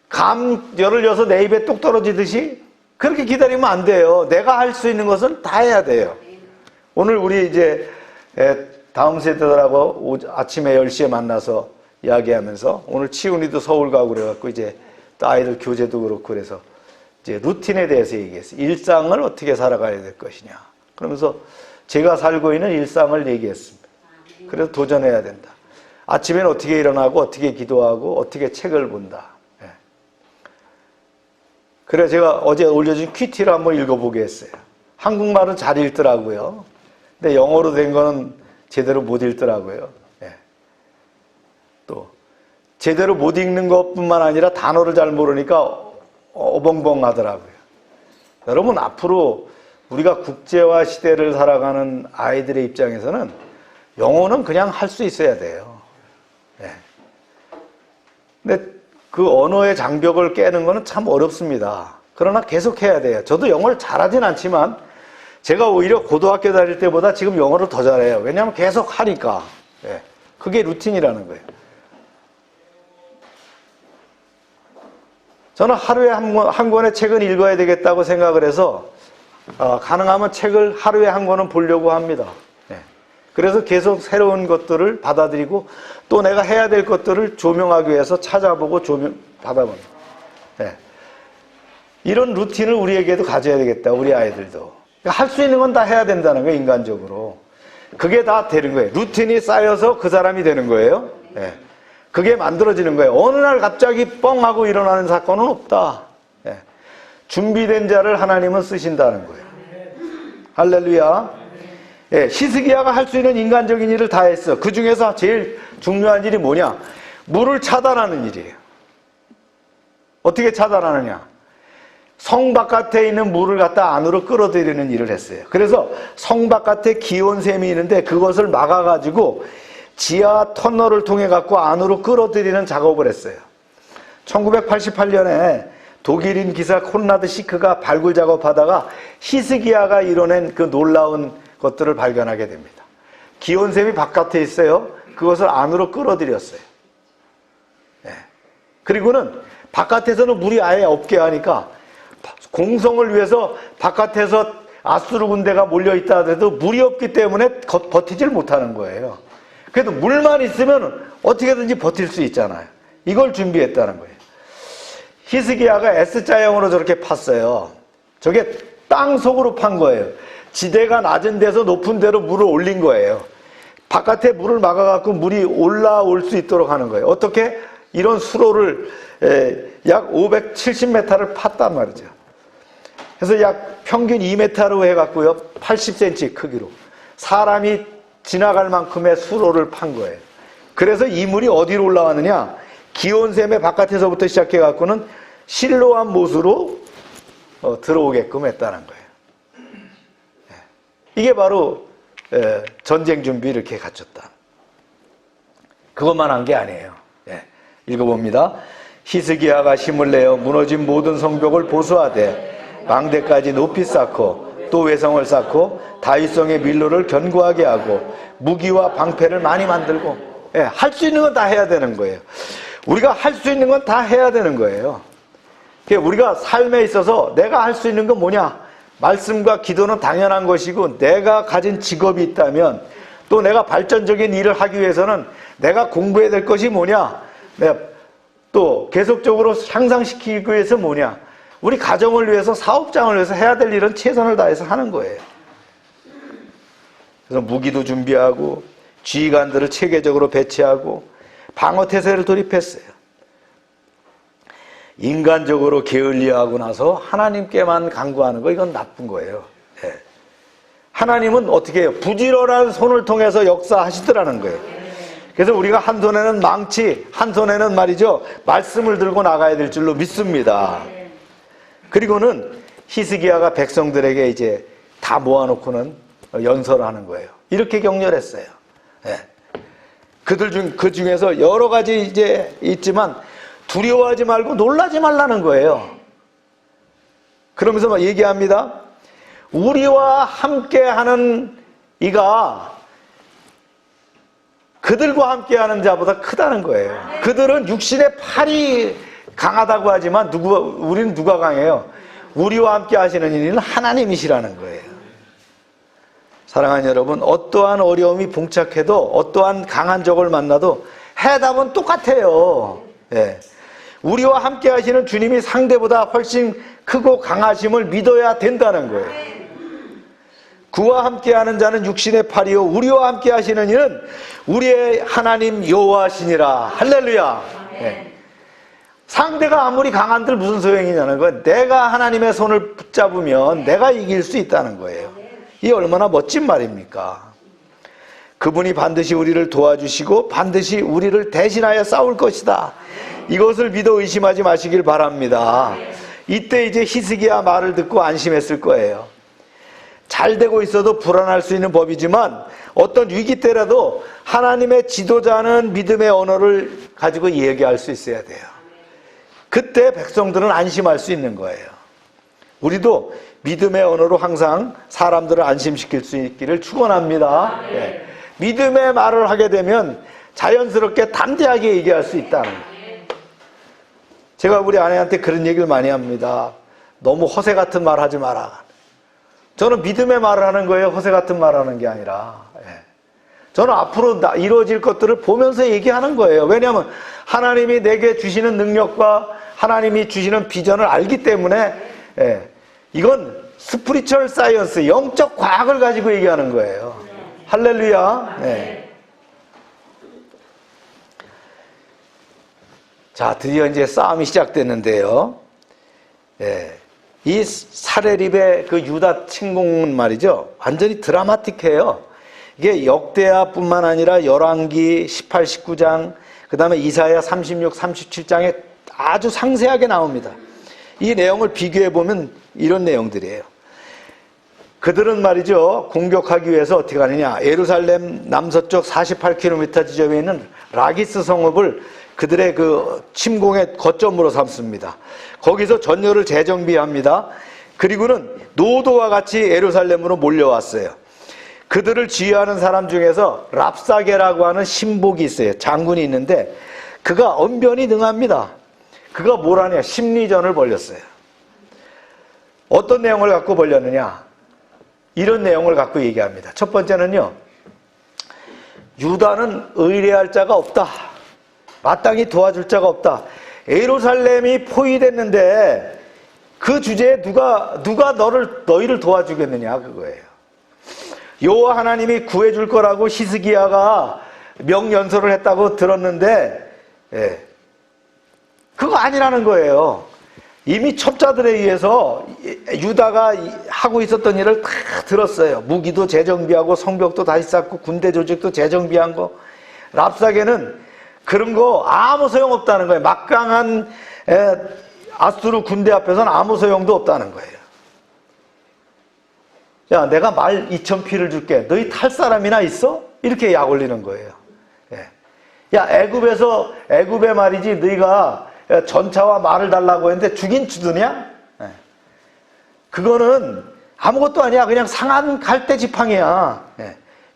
감 열을 여서 내 입에 똑 떨어지듯이 그렇게 기다리면 안 돼요. 내가 할 수 있는 것은 다 해야 돼요. 오늘 우리 이제 다음 세대들하고 아침에 10시에 만나서 이야기하면서 오늘 치훈이도 서울 가고 그래갖고 이제 또 아이들 교재도 그렇고 그래서 이제 루틴에 대해서 얘기했어요. 일상을 어떻게 살아가야 될 것이냐. 그러면서 제가 살고 있는 일상을 얘기했습니다. 그래서 도전해야 된다. 아침에는 어떻게 일어나고 어떻게 기도하고 어떻게 책을 본다. 예. 그래 제가 어제 올려준 퀴티를 한번 읽어보게 했어요. 한국말은 잘 읽더라고요. 근데 영어로 된 거는 제대로 못 읽더라고요. 예. 또 제대로 못 읽는 것뿐만 아니라 단어를 잘 모르니까 어벙벙하더라고요. 여러분 앞으로 우리가 국제화 시대를 살아가는 아이들의 입장에서는 영어는 그냥 할 수 있어야 돼요. 예. 근데 그 언어의 장벽을 깨는 거는 참 어렵습니다. 그러나 계속 해야 돼요. 저도 영어를 잘하진 않지만 제가 오히려 고등학교 다닐 때보다 지금 영어를 더 잘해요. 왜냐하면 계속 하니까. 예. 그게 루틴이라는 거예요. 저는 하루에 한 권의 책은 읽어야 되겠다고 생각을 해서 가능하면 책을 하루에 한 권은 보려고 합니다. 예. 그래서 계속 새로운 것들을 받아들이고 또 내가 해야 될 것들을 조명하기 위해서 찾아보고 받아봅니다. 예. 이런 루틴을 우리에게도 가져야 되겠다. 우리 아이들도. 할 수 있는 건 다 해야 된다는 거예요. 인간적으로. 그게 다 되는 거예요. 루틴이 쌓여서 그 사람이 되는 거예요. 예. 그게 만들어지는 거예요. 어느 날 갑자기 뻥 하고 일어나는 사건은 없다. 예. 준비된 자를 하나님은 쓰신다는 거예요. 할렐루야. 예. 히스기야가 할 수 있는 인간적인 일을 다 했어. 그 중에서 제일 중요한 일이 뭐냐? 물을 차단하는 일이에요. 어떻게 차단하느냐? 성 바깥에 있는 물을 갖다 안으로 끌어들이는 일을 했어요. 그래서 성 바깥에 기온샘이 있는데 그것을 막아가지고 지하 터널을 통해 갖고 안으로 끌어들이는 작업을 했어요. 1988년에 독일인 기사 콘라드 시크가 발굴 작업하다가 히스기야가 이뤄낸 그 놀라운 것들을 발견하게 됩니다. 기온샘이 바깥에 있어요. 그것을 안으로 끌어들였어요. 네. 그리고는 바깥에서는 물이 아예 없게 하니까 공성을 위해서 바깥에서 아수르 군대가 몰려있다 하더라도 물이 없기 때문에 버티질 못하는 거예요. 그래도 물만 있으면 어떻게든지 버틸 수 있잖아요. 이걸 준비했다는 거예요. 히스기야가 S자형으로 저렇게 팠어요. 저게 땅 속으로 판 거예요. 지대가 낮은 데서 높은 데로 물을 올린 거예요. 바깥에 물을 막아갖고 물이 올라올 수 있도록 하는 거예요. 어떻게? 이런 수로를 약 570m를 팠단 말이죠. 그래서 약 평균 2m로 해갖고요. 80cm 크기로. 사람이 지나갈 만큼의 수로를 판 거예요. 그래서 이 물이 어디로 올라왔느냐? 기온샘의 바깥에서부터 시작해갖고는 실로암 못으로 들어오게끔 했다는 거예요. 이게 바로 전쟁 준비 이렇게 갖췄다. 그것만 한 게 아니에요. 읽어봅니다. 히스기야가 힘을 내어 무너진 모든 성벽을 보수하되 망대까지 높이 쌓고 또 외성을 쌓고 다윗성의 밀로를 견고하게 하고 무기와 방패를 많이 만들고 할 수 있는 건 다 해야 되는 거예요. 우리가 할 수 있는 건 다 해야 되는 거예요. 우리가 삶에 있어서 내가 할 수 있는 건 뭐냐? 말씀과 기도는 당연한 것이고 내가 가진 직업이 있다면 또 내가 발전적인 일을 하기 위해서는 내가 공부해야 될 것이 뭐냐? 내가 또 계속적으로 향상시키기 위해서 뭐냐? 우리 가정을 위해서 사업장을 위해서 해야 될 일은 최선을 다해서 하는 거예요. 그래서 무기도 준비하고 지휘관들을 체계적으로 배치하고 방어태세를 돌입했어요. 인간적으로 게을리하고 나서 하나님께만 간구하는 거 이건 나쁜 거예요. 하나님은 어떻게 해요? 부지런한 손을 통해서 역사하시더라는 거예요. 그래서 우리가 한 손에는 망치, 한 손에는 말이죠 말씀을 들고 나가야 될 줄로 믿습니다. 그리고는 히스기야가 백성들에게 이제 다 모아놓고는 연설을 하는 거예요. 이렇게 격렬했어요. 그 중에서 여러 가지 이제 있지만 두려워하지 말고 놀라지 말라는 거예요. 그러면서 막 얘기합니다. 우리와 함께하는 이가 그들과 함께하는 자보다 크다는 거예요. 그들은 육신의 팔이 강하다고 하지만 우리는 누가 강해요? 우리와 함께 하시는 이는 하나님이시라는 거예요. 사랑하는 여러분, 어떠한 어려움이 봉착해도 어떠한 강한 적을 만나도 해답은 똑같아요. 우리와 함께 하시는 주님이 상대보다 훨씬 크고 강하심을 믿어야 된다는 거예요. 그와 함께하는 자는 육신의 팔이요 우리와 함께 하시는 이는 우리의 하나님 여호와시니라. 할렐루야. 상대가 아무리 강한들 무슨 소용이냐는 건 내가 하나님의 손을 붙잡으면 내가 이길 수 있다는 거예요. 이 얼마나 멋진 말입니까? 그분이 반드시 우리를 도와주시고 반드시 우리를 대신하여 싸울 것이다. 이것을 믿어 의심하지 마시길 바랍니다. 이때 이제 히스기야 말을 듣고 안심했을 거예요. 잘 되고 있어도 불안할 수 있는 법이지만 어떤 위기 때라도 하나님의 지도자는 믿음의 언어를 가지고 얘기할 수 있어야 돼요. 그때 백성들은 안심할 수 있는 거예요. 우리도 믿음의 언어로 항상 사람들을 안심시킬 수 있기를 축원합니다. 네. 믿음의 말을 하게 되면 자연스럽게 담대하게 얘기할 수 있다는 거예요. 제가 우리 아내한테 그런 얘기를 많이 합니다. 너무 허세 같은 말 하지 마라. 저는 믿음의 말을 하는 거예요. 허세 같은 말 하는 게 아니라. 저는 앞으로 이루어질 것들을 보면서 얘기하는 거예요. 왜냐하면 하나님이 내게 주시는 능력과 하나님이 주시는 비전을 알기 때문에 이건 스피리추얼 사이언스, 영적 과학을 가지고 얘기하는 거예요. 할렐루야. 네. 자, 드디어 이제 싸움이 시작됐는데요. 이 사레립의 그 유다 침공은 말이죠. 완전히 드라마틱해요. 이게 역대하뿐만 아니라 열왕기 18, 19장, 그 다음에 이사야 36, 37장에 아주 상세하게 나옵니다. 이 내용을 비교해보면 이런 내용들이에요. 그들은 말이죠, 공격하기 위해서 어떻게 하느냐. 예루살렘 남서쪽 48km 지점에 있는 라기스 성읍을 그들의 그 침공의 거점으로 삼습니다. 거기서 전열을 재정비합니다. 그리고는 노도와 같이 예루살렘으로 몰려왔어요. 그들을 지휘하는 사람 중에서 랍사게라고 하는 신복이 있어요. 장군이 있는데 그가 언변이 능합니다. 그가 뭘 하냐? 심리전을 벌였어요. 어떤 내용을 갖고 벌였느냐? 이런 내용을 갖고 얘기합니다. 첫 번째는요, 유다는 의뢰할 자가 없다. 마땅히 도와줄 자가 없다. 예루살렘이 포위됐는데 그 주제에 누가 너희를 도와주겠느냐, 그거예요. 여호와 하나님이 구해줄 거라고 히스기야가 명연설을 했다고 들었는데 그거 아니라는 거예요. 이미 첩자들에 의해서 유다가 하고 있었던 일을 다 들었어요. 무기도 재정비하고 성벽도 다시 쌓고 군대 조직도 재정비한 거. 랍사게는 그런 거 아무 소용없다는 거예요. 막강한 아수르 군대 앞에서는 아무 소용도 없다는 거예요. 야, 내가 말 2,000피를 줄게. 너희 탈 사람이나 있어? 이렇게 약 올리는 거예요. 야, 애굽에 말이지 너희가 전차와 말을 달라고 했는데 주긴 주드냐? 그거는 아무것도 아니야. 그냥 상한 갈대 지팡이야.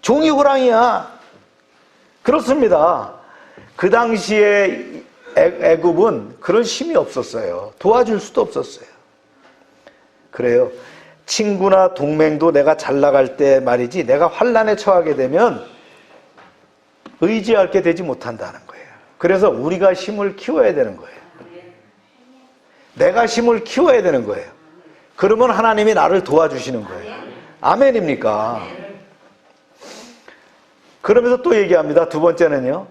종이 호랑이야. 그렇습니다. 그 당시에 애굽은 그런 힘이 없었어요. 도와줄 수도 없었어요. 그래요. 친구나 동맹도 내가 잘 나갈 때 말이지, 내가 환난에 처하게 되면 의지할 게 되지 못한다는 거예요. 그래서 우리가 힘을 키워야 되는 거예요. 내가 힘을 키워야 되는 거예요. 그러면 하나님이 나를 도와주시는 거예요. 아멘입니까? 그러면서 또 얘기합니다. 두 번째는요,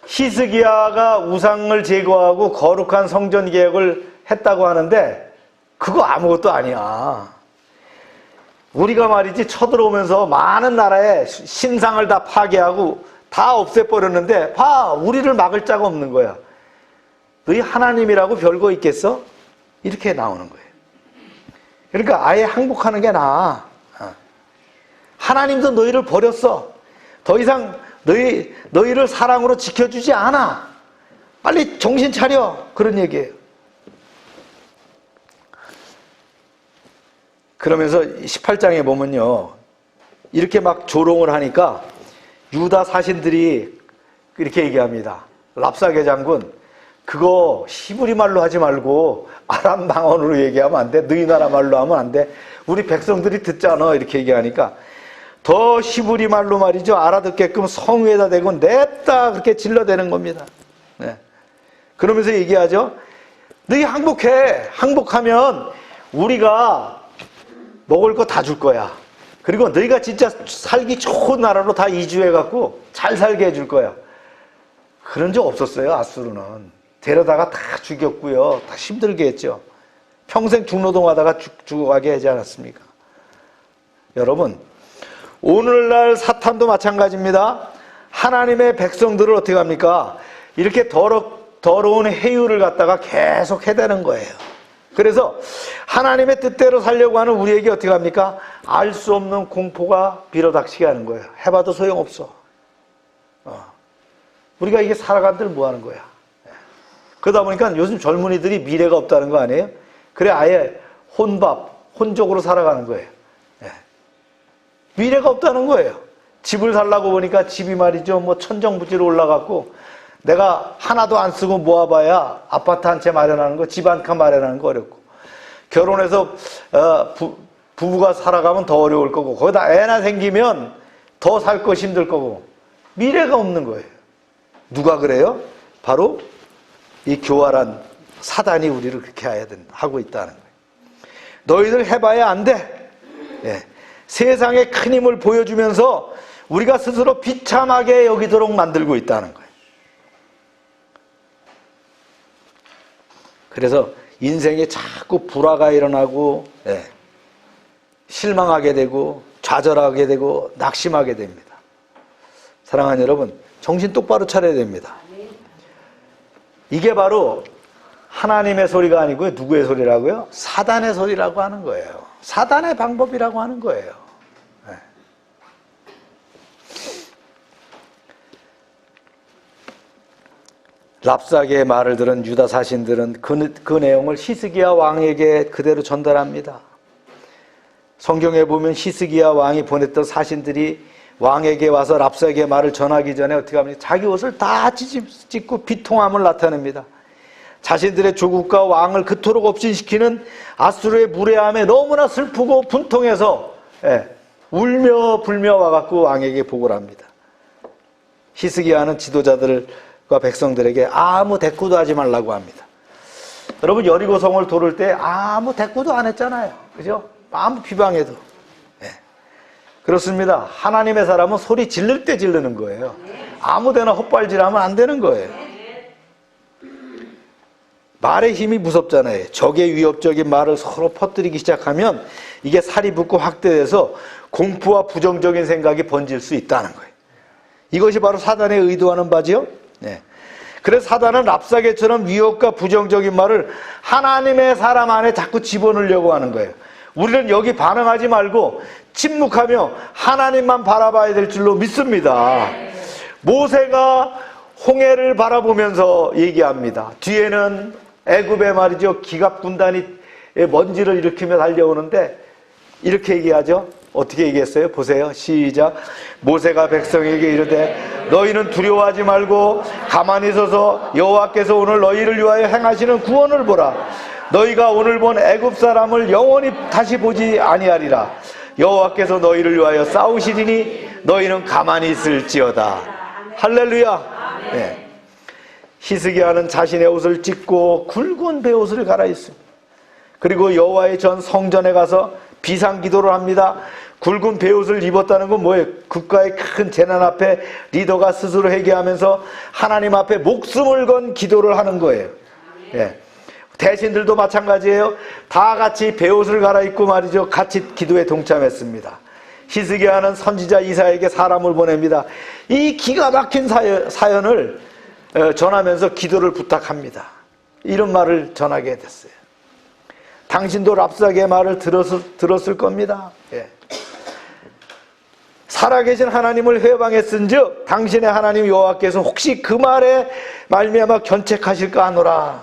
히스기야가 우상을 제거하고 거룩한 성전 개혁을 했다고 하는데 그거 아무것도 아니야. 우리가 말이지 쳐들어오면서 많은 나라의 신상을 다 파괴하고 다 없애버렸는데 봐, 우리를 막을 자가 없는 거야. 너희 하나님이라고 별거 있겠어? 이렇게 나오는 거예요. 그러니까 아예 항복하는 게 나아. 하나님도 너희를 버렸어. 더 이상 너희를 사랑으로 지켜주지 않아. 빨리 정신 차려. 그런 얘기예요. 그러면서 18장에 보면요, 이렇게 막 조롱을 하니까 유다 사신들이 이렇게 얘기합니다. 랍사게 장군, 그거 히브리 말로 하지 말고 아람 방언으로 얘기하면 안 돼. 너희 나라 말로 하면 안 돼. 우리 백성들이 듣잖아. 이렇게 얘기하니까 더 히브리 말로 말이죠, 알아듣게끔 성 위에다 대고 냅다 그렇게 질러대는 겁니다. 그러면서 얘기하죠. 너희 항복해. 항복하면 우리가 먹을 거 다 줄 거야. 그리고 너희가 진짜 살기 좋은 나라로 다 이주해갖고 잘 살게 해줄 거야. 그런 적 없었어요, 아수르는. 데려다가 다 죽였고요. 다 힘들게 했죠. 평생 중노동하다가 죽어가게 하지 않았습니까? 여러분, 오늘날 사탄도 마찬가지입니다. 하나님의 백성들을 어떻게 합니까? 이렇게 더러운 해유를 갖다가 계속 해대는 거예요. 그래서 하나님의 뜻대로 살려고 하는 우리에게 어떻게 합니까? 알 수 없는 공포가 빌어닥치게 하는 거예요. 해봐도 소용없어. 우리가 이게 살아간들 뭐 하는 거야? 그러다 보니까 요즘 젊은이들이 미래가 없다는 거 아니에요? 그래 아예 혼적으로 살아가는 거예요. 미래가 없다는 거예요. 집을 살라고 보니까 집이 말이죠, 뭐 천정부지로 올라갔고, 내가 하나도 안 쓰고 모아봐야 아파트 한 채 마련하는 거, 집 한 칸 마련하는 거 어렵고, 결혼해서 부부가 살아가면 더 어려울 거고, 거기다 애나 생기면 더 살 것이 힘들 거고, 미래가 없는 거예요. 누가 그래요? 바로 이 교활한 사단이 우리를 그렇게 하고 있다는 거예요. 너희들 해봐야 안 돼. 세상에 큰 힘을 보여주면서 우리가 스스로 비참하게 여기도록 만들고 있다는 거예요. 그래서 인생에 자꾸 불화가 일어나고 실망하게 되고 좌절하게 되고 낙심하게 됩니다. 사랑하는 여러분, 정신 똑바로 차려야 됩니다. 이게 바로 하나님의 소리가 아니고요. 누구의 소리라고요? 사단의 소리라고 하는 거예요. 사단의 방법이라고 하는 거예요. 랍사게의 말을 들은 유다 사신들은 그 내용을 히스기야 왕에게 그대로 전달합니다. 성경에 보면 히스기야 왕이 보냈던 사신들이 왕에게 와서 랍사게의 말을 전하기 전에 어떻게 합니까? 자기 옷을 다 찢고 비통함을 나타냅니다. 자신들의 조국과 왕을 그토록 업신시키는 아수르의 무례함에 너무나 슬프고 분통해서 울며 불며 와갖고 왕에게 보고를 합니다. 히스기야는 지도자들과 백성들에게 아무 대꾸도 하지 말라고 합니다. 여러분, 여리고성을 도를 때 아무 대꾸도 안 했잖아요. 그죠? 아무 비방해도. 그렇습니다. 하나님의 사람은 소리 지를 때 지르는 거예요. 아무데나 헛발질하면 안 되는 거예요. 말의 힘이 무섭잖아요. 적의 위협적인 말을 서로 퍼뜨리기 시작하면 이게 살이 붙고 확대돼서 공포와 부정적인 생각이 번질 수 있다는 거예요. 이것이 바로 사단의 의도하는 바지요. 그래서 사단은 랍사게처럼 위협과 부정적인 말을 하나님의 사람 안에 자꾸 집어넣으려고 하는 거예요. 우리는 여기 반응하지 말고 침묵하며 하나님만 바라봐야 될 줄로 믿습니다. 모세가 홍해를 바라보면서 얘기합니다. 뒤에는 애굽의 말이죠, 기갑 군단이 먼지를 일으키며 달려오는데 이렇게 얘기하죠. 어떻게 얘기했어요? 보세요. 시작. 모세가 백성에게 이르되 너희는 두려워하지 말고 가만히 서서 여호와께서 오늘 너희를 위하여 행하시는 구원을 보라. 너희가 오늘 본 애굽 사람을 영원히 다시 보지 아니하리라. 여호와께서 너희를 위하여 싸우시리니 너희는 가만히 있을지어다. 할렐루야. 히스기야는 자신의 옷을 찢고 굵은 베옷을 갈아입습니다. 그리고 여호와의 전 성전에 가서 비상기도를 합니다. 굵은 베옷을 입었다는 건 뭐예요? 국가의 큰 재난 앞에 리더가 스스로 회개하면서 하나님 앞에 목숨을 건 기도를 하는 거예요. 대신들도 마찬가지예요. 다 같이 베옷을 갈아입고 말이죠, 같이 기도에 동참했습니다. 히스기야는 선지자 이사야에게 사람을 보냅니다. 이 기가 막힌 사연을 전하면서 기도를 부탁합니다. 이런 말을 전하게 됐어요. 당신도 랍사게의 말을 들었을 겁니다. 살아계신 하나님을 회방했은즉 당신의 하나님 여호와께서 혹시 그 말에 말미암아 견책하실까 하노라.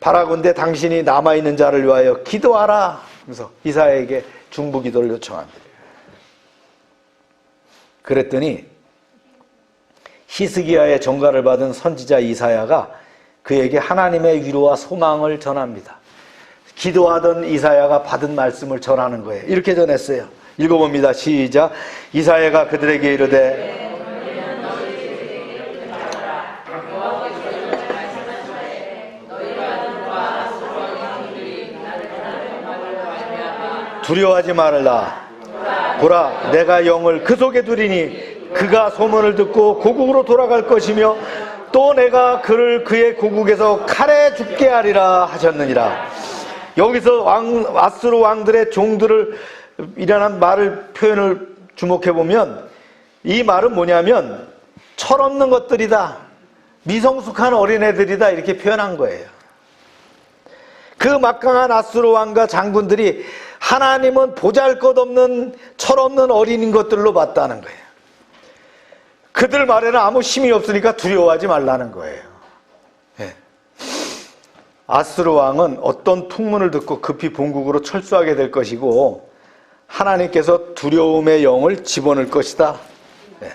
바라건대 당신이 남아있는 자를 위하여 기도하라. 그래서 이사야에게 중보 기도를 요청합니다. 그랬더니 히스기야의 전가를 받은 선지자 이사야가 그에게 하나님의 위로와 소망을 전합니다. 기도하던 이사야가 받은 말씀을 전하는 거예요. 이렇게 전했어요. 읽어봅니다. 시작. 이사야가 그들에게 이르되 두려워하지 말라. 보라, 내가 영을 그 속에 두리니 그가 소문을 듣고 고국으로 돌아갈 것이며 또 또 내가 그를 그의 고국에서 칼에 죽게 하리라 하셨느니라. 여기서 아수르 왕들의 종들을 이라는 말을 표현을 주목해 보면 이 말은 뭐냐면 철없는 것들이다, 미성숙한 어린애들이다 이렇게 표현한 거예요. 그 막강한 아수르 왕과 장군들이 하나님은 보잘것없는 철없는 어린인 것들로 봤다는 거예요. 그들 말에는 아무 힘이 없으니까 두려워하지 말라는 거예요. 예. 아수르 왕은 어떤 풍문을 듣고 급히 본국으로 철수하게 될 것이고 하나님께서 두려움의 영을 집어넣을 것이다. 예.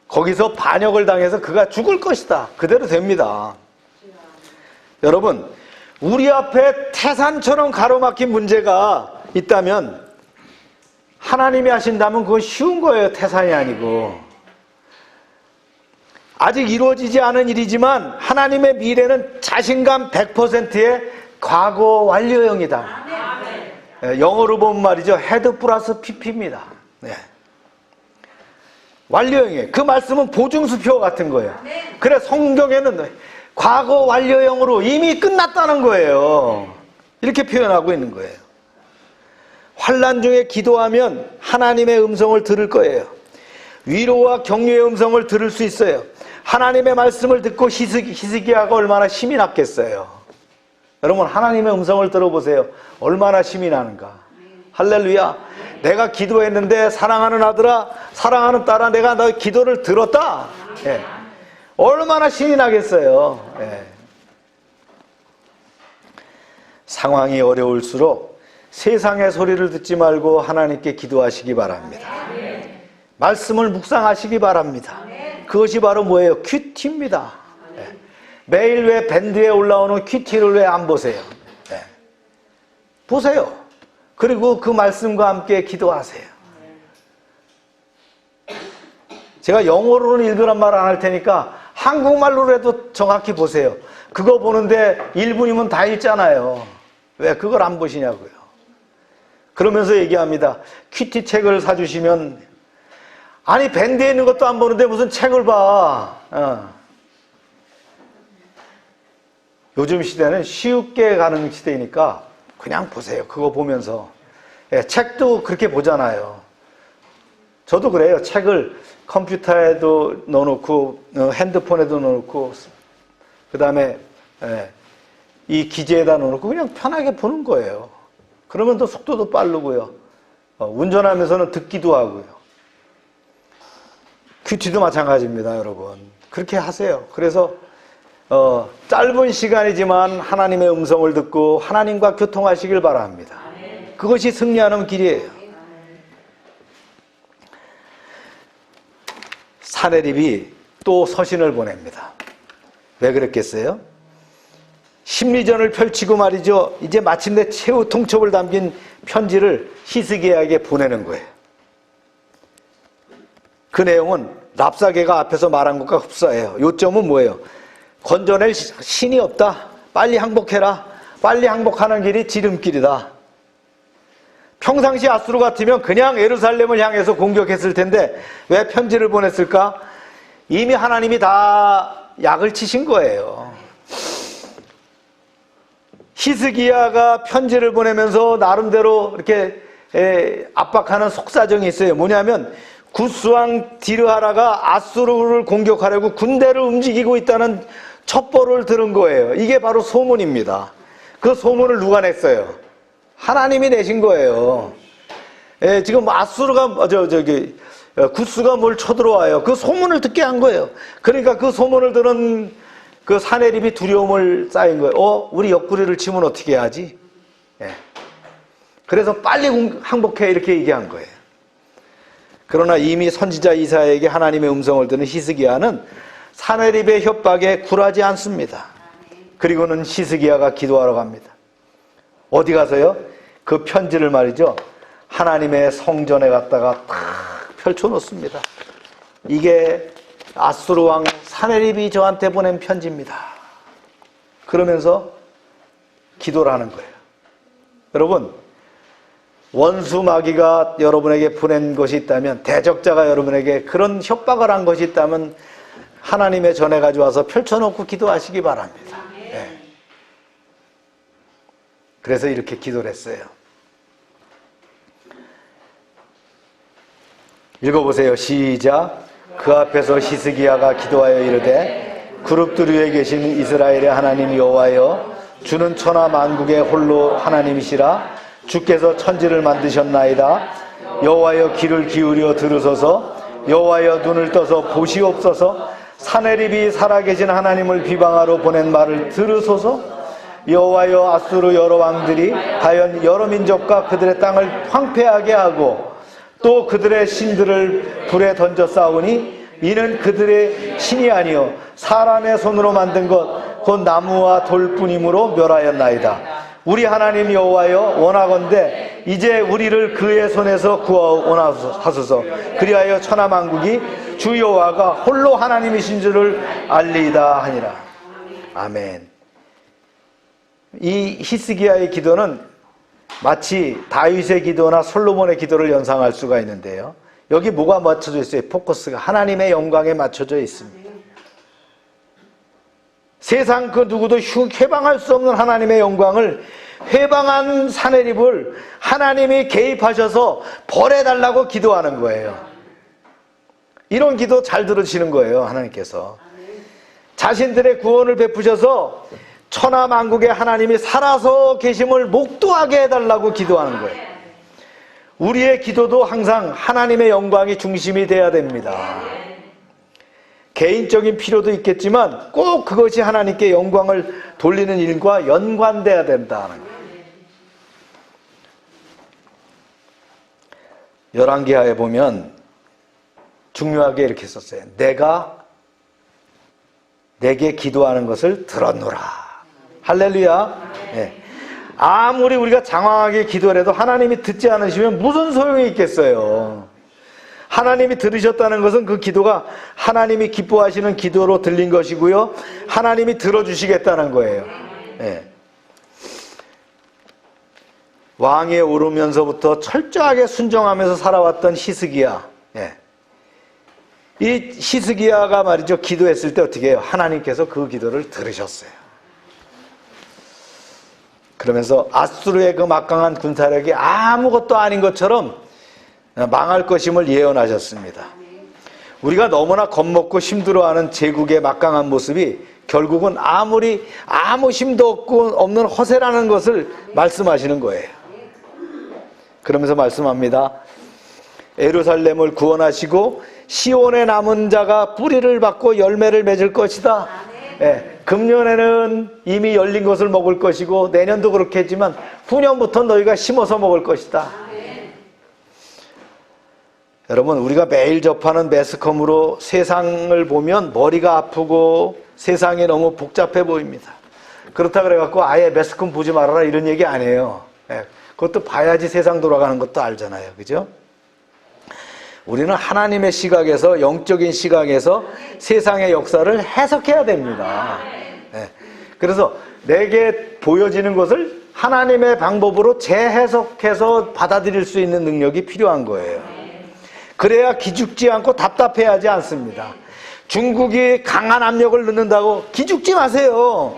거기서 반역을 당해서 그가 죽을 것이다. 그대로 됩니다. 여러분, 우리 앞에 태산처럼 가로막힌 문제가 있다면 하나님이 하신다면 그건 쉬운 거예요. 태산이 아니고. 아직 이루어지지 않은 일이지만 하나님의 미래는 자신감 100%의 과거 완료형이다. 영어로 보면 말이죠. 헤드 플러스 PP입니다. 네. 완료형이에요. 그 말씀은 보증수표 같은 거예요. 그래 성경에는 과거 완료형으로 이미 끝났다는 거예요. 이렇게 표현하고 있는 거예요. 환난 중에 기도하면 하나님의 음성을 들을 거예요. 위로와 격려의 음성을 들을 수 있어요. 하나님의 말씀을 듣고 히스기야가 얼마나 힘이 났겠어요. 여러분 하나님의 음성을 들어보세요. 얼마나 힘이 나는가. 할렐루야. 내가 기도했는데 사랑하는 아들아, 사랑하는 딸아, 내가 너 기도를 들었다. 예. 얼마나 신이 나겠어요. 예. 상황이 어려울수록 세상의 소리를 듣지 말고 하나님께 기도하시기 바랍니다. 말씀을 묵상하시기 바랍니다. 그것이 바로 뭐예요? 큐티입니다. 예. 매일 왜 밴드에 올라오는 큐티를 왜 안 보세요? 예. 보세요. 그리고 그 말씀과 함께 기도하세요. 제가 영어로는 읽으란 말 안 할 테니까 한국말로라도 정확히 보세요. 그거 보는데 1분이면 다 읽잖아요. 왜 그걸 안 보시냐고요. 그러면서 얘기합니다. 큐티 책을 사주시면, 아니 밴드에 있는 것도 안 보는데 무슨 책을 봐. 요즘 시대는 쉽게 가는 시대이니까 그냥 보세요. 그거 보면서. 예, 책도 그렇게 보잖아요. 저도 그래요. 책을 컴퓨터에도 넣어놓고 핸드폰에도 넣어놓고 그 다음에 이 기재에다 넣어놓고 그냥 편하게 보는 거예요. 그러면 또 속도도 빠르고요. 운전하면서는 듣기도 하고요. 큐티도 마찬가지입니다, 여러분. 그렇게 하세요. 그래서 짧은 시간이지만 하나님의 음성을 듣고 하나님과 교통하시길 바랍니다. 그것이 승리하는 길이에요. 사내립이 또 서신을 보냅니다. 왜 그랬겠어요? 심리전을 펼치고 말이죠. 이제 마침내 최후 통첩을 담긴 편지를 히스기야에게 보내는 거예요. 그 내용은 랍사게가 앞에서 말한 것과 흡사해요. 요점은 뭐예요? 건져낼 신이 없다. 빨리 항복해라. 빨리 항복하는 길이 지름길이다. 평상시 아수르 같으면 그냥 예루살렘을 향해서 공격했을 텐데 왜 편지를 보냈을까? 이미 하나님이 다 약을 치신 거예요. 히스기야가 편지를 보내면서 나름대로 이렇게 압박하는 속사정이 있어요. 뭐냐면 구스왕 디르하라가 아수르를 공격하려고 군대를 움직이고 있다는 첩보를 들은 거예요. 이게 바로 소문입니다. 그 소문을 누가 냈어요? 하나님이 내신 거예요. 예, 지금 아수르가 구스가 뭘 쳐들어와요. 그 소문을 듣게 한 거예요. 그러니까 그 소문을 들은 그 사내립이 두려움을 쌓인 거예요. 우리 옆구리를 치면 어떻게 하지? 예. 그래서 빨리 항복해 이렇게 얘기한 거예요. 그러나 이미 선지자 이사야에게 하나님의 음성을 듣는 히스기야는 사내립의 협박에 굴하지 않습니다. 그리고는 히스기야가 기도하러 갑니다. 어디 가서요? 그 편지를 말이죠. 하나님의 성전에 갖다가 탁 펼쳐놓습니다. 이게 아수르 왕 사내립이 저한테 보낸 편지입니다. 그러면서 기도를 하는 거예요. 여러분, 원수 마귀가 여러분에게 보낸 것이 있다면, 대적자가 여러분에게 그런 협박을 한 것이 있다면 하나님의 전에 가져와서 펼쳐놓고 기도하시기 바랍니다. 네. 그래서 이렇게 기도를 했어요. 읽어보세요. 시작. 그 앞에서 히스기야가 기도하여 이르되 그룹들 위에 계신 이스라엘의 하나님 여호와여, 주는 천하 만국의 홀로 하나님이시라. 주께서 천지를 만드셨나이다. 여호와여, 귀를 기울여 들으소서. 여호와여, 눈을 떠서 보시옵소서. 사내립이 살아계신 하나님을 비방하러 보낸 말을 들으소서. 여호와여, 아수르 여러 왕들이 과연 여러 민족과 그들의 땅을 황폐하게 하고 또 그들의 신들을 불에 던져 싸우니 이는 그들의 신이 아니요 사람의 손으로 만든 것 곧 나무와 돌뿐이므로 멸하였나이다. 우리 하나님 여호와여, 원하건대 이제 우리를 그의 손에서 구원하소서. 그리하여 천하 만국이 주 여호와가 홀로 하나님이신 줄을 알리이다 하니라. 아멘. 이 히스기야의 기도는 마치 다윗의 기도나 솔로몬의 기도를 연상할 수가 있는데요. 여기 뭐가 맞춰져 있어요? 포커스가 하나님의 영광에 맞춰져 있습니다. 세상 그 누구도 회방할 수 없는 하나님의 영광을 회방한 사내립을 하나님이 개입하셔서 벌해달라고 기도하는 거예요. 이런 기도 잘 들으시는 거예요. 하나님께서 자신들의 구원을 베푸셔서 천하 만국의 하나님이 살아서 계심을 목도하게 해달라고 기도하는 거예요. 우리의 기도도 항상 하나님의 영광이 중심이 돼야 됩니다. 개인적인 필요도 있겠지만 꼭 그것이 하나님께 영광을 돌리는 일과 연관돼야 된다는 거예요. 열왕기하에 보면 중요하게 이렇게 썼어요. 내가 내게 기도하는 것을 들었노라. 할렐루야. 네. 아무리 우리가 장황하게 기도를 해도 하나님이 듣지 않으시면 무슨 소용이 있겠어요. 하나님이 들으셨다는 것은 그 기도가 하나님이 기뻐하시는 기도로 들린 것이고요, 하나님이 들어주시겠다는 거예요. 네. 왕위에 오르면서부터 철저하게 순종하면서 살아왔던 히스기야. 네. 이 히스기야가 말이죠, 기도했을 때 어떻게 해요? 하나님께서 그 기도를 들으셨어요. 그러면서 아수르의 그 막강한 군사력이 아무것도 아닌 것처럼 망할 것임을 예언하셨습니다. 우리가 너무나 겁먹고 힘들어하는 제국의 막강한 모습이 결국은 아무 힘도 없는 허세라는 것을 말씀하시는 거예요. 그러면서 말씀합니다. 예루살렘을 구원하시고 시온의 남은 자가 뿌리를 받고 열매를 맺을 것이다. 예, 금년에는 이미 열린 것을 먹을 것이고 내년도 그렇겠지만 후년부터 너희가 심어서 먹을 것이다. 여러분, 우리가 매일 접하는 매스컴으로 세상을 보면 머리가 아프고 세상이 너무 복잡해 보입니다. 그렇다 그래갖고 아예 매스컴 보지 말아라 이런 얘기 아니에요. 예, 그것도 봐야지 세상 돌아가는 것도 알잖아요. 그죠? 우리는 하나님의 시각에서, 영적인 시각에서 세상의 역사를 해석해야 됩니다. 예, 그래서 내게 보여지는 것을 하나님의 방법으로 재해석해서 받아들일 수 있는 능력이 필요한 거예요. 그래야 기죽지 않고 답답해하지 않습니다. 중국이 강한 압력을 넣는다고 기죽지 마세요.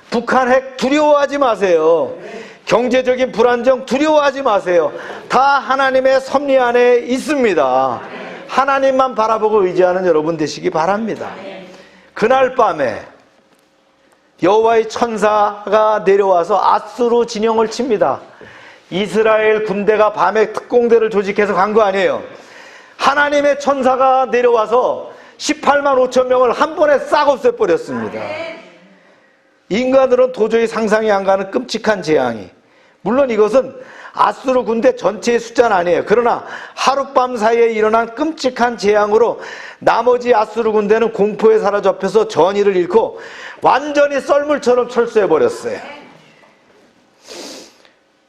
북한 핵 두려워하지 마세요. 경제적인 불안정 두려워하지 마세요. 다 하나님의 섭리 안에 있습니다. 하나님만 바라보고 의지하는 여러분 되시기 바랍니다. 그날 밤에 여호와의 천사가 내려와서 아수르 진영을 칩니다. 이스라엘 군대가 밤에 특공대를 조직해서 간 거 아니에요. 하나님의 천사가 내려와서 18만 5천 명을 한 번에 싹 없애버렸습니다. 인간으로는 도저히 상상이 안 가는 끔찍한 재앙이. 물론 이것은 아수르 군대 전체의 숫자는 아니에요. 그러나 하룻밤 사이에 일어난 끔찍한 재앙으로 나머지 아수르 군대는 공포에 사로잡혀서 전의를 잃고 완전히 썰물처럼 철수해버렸어요.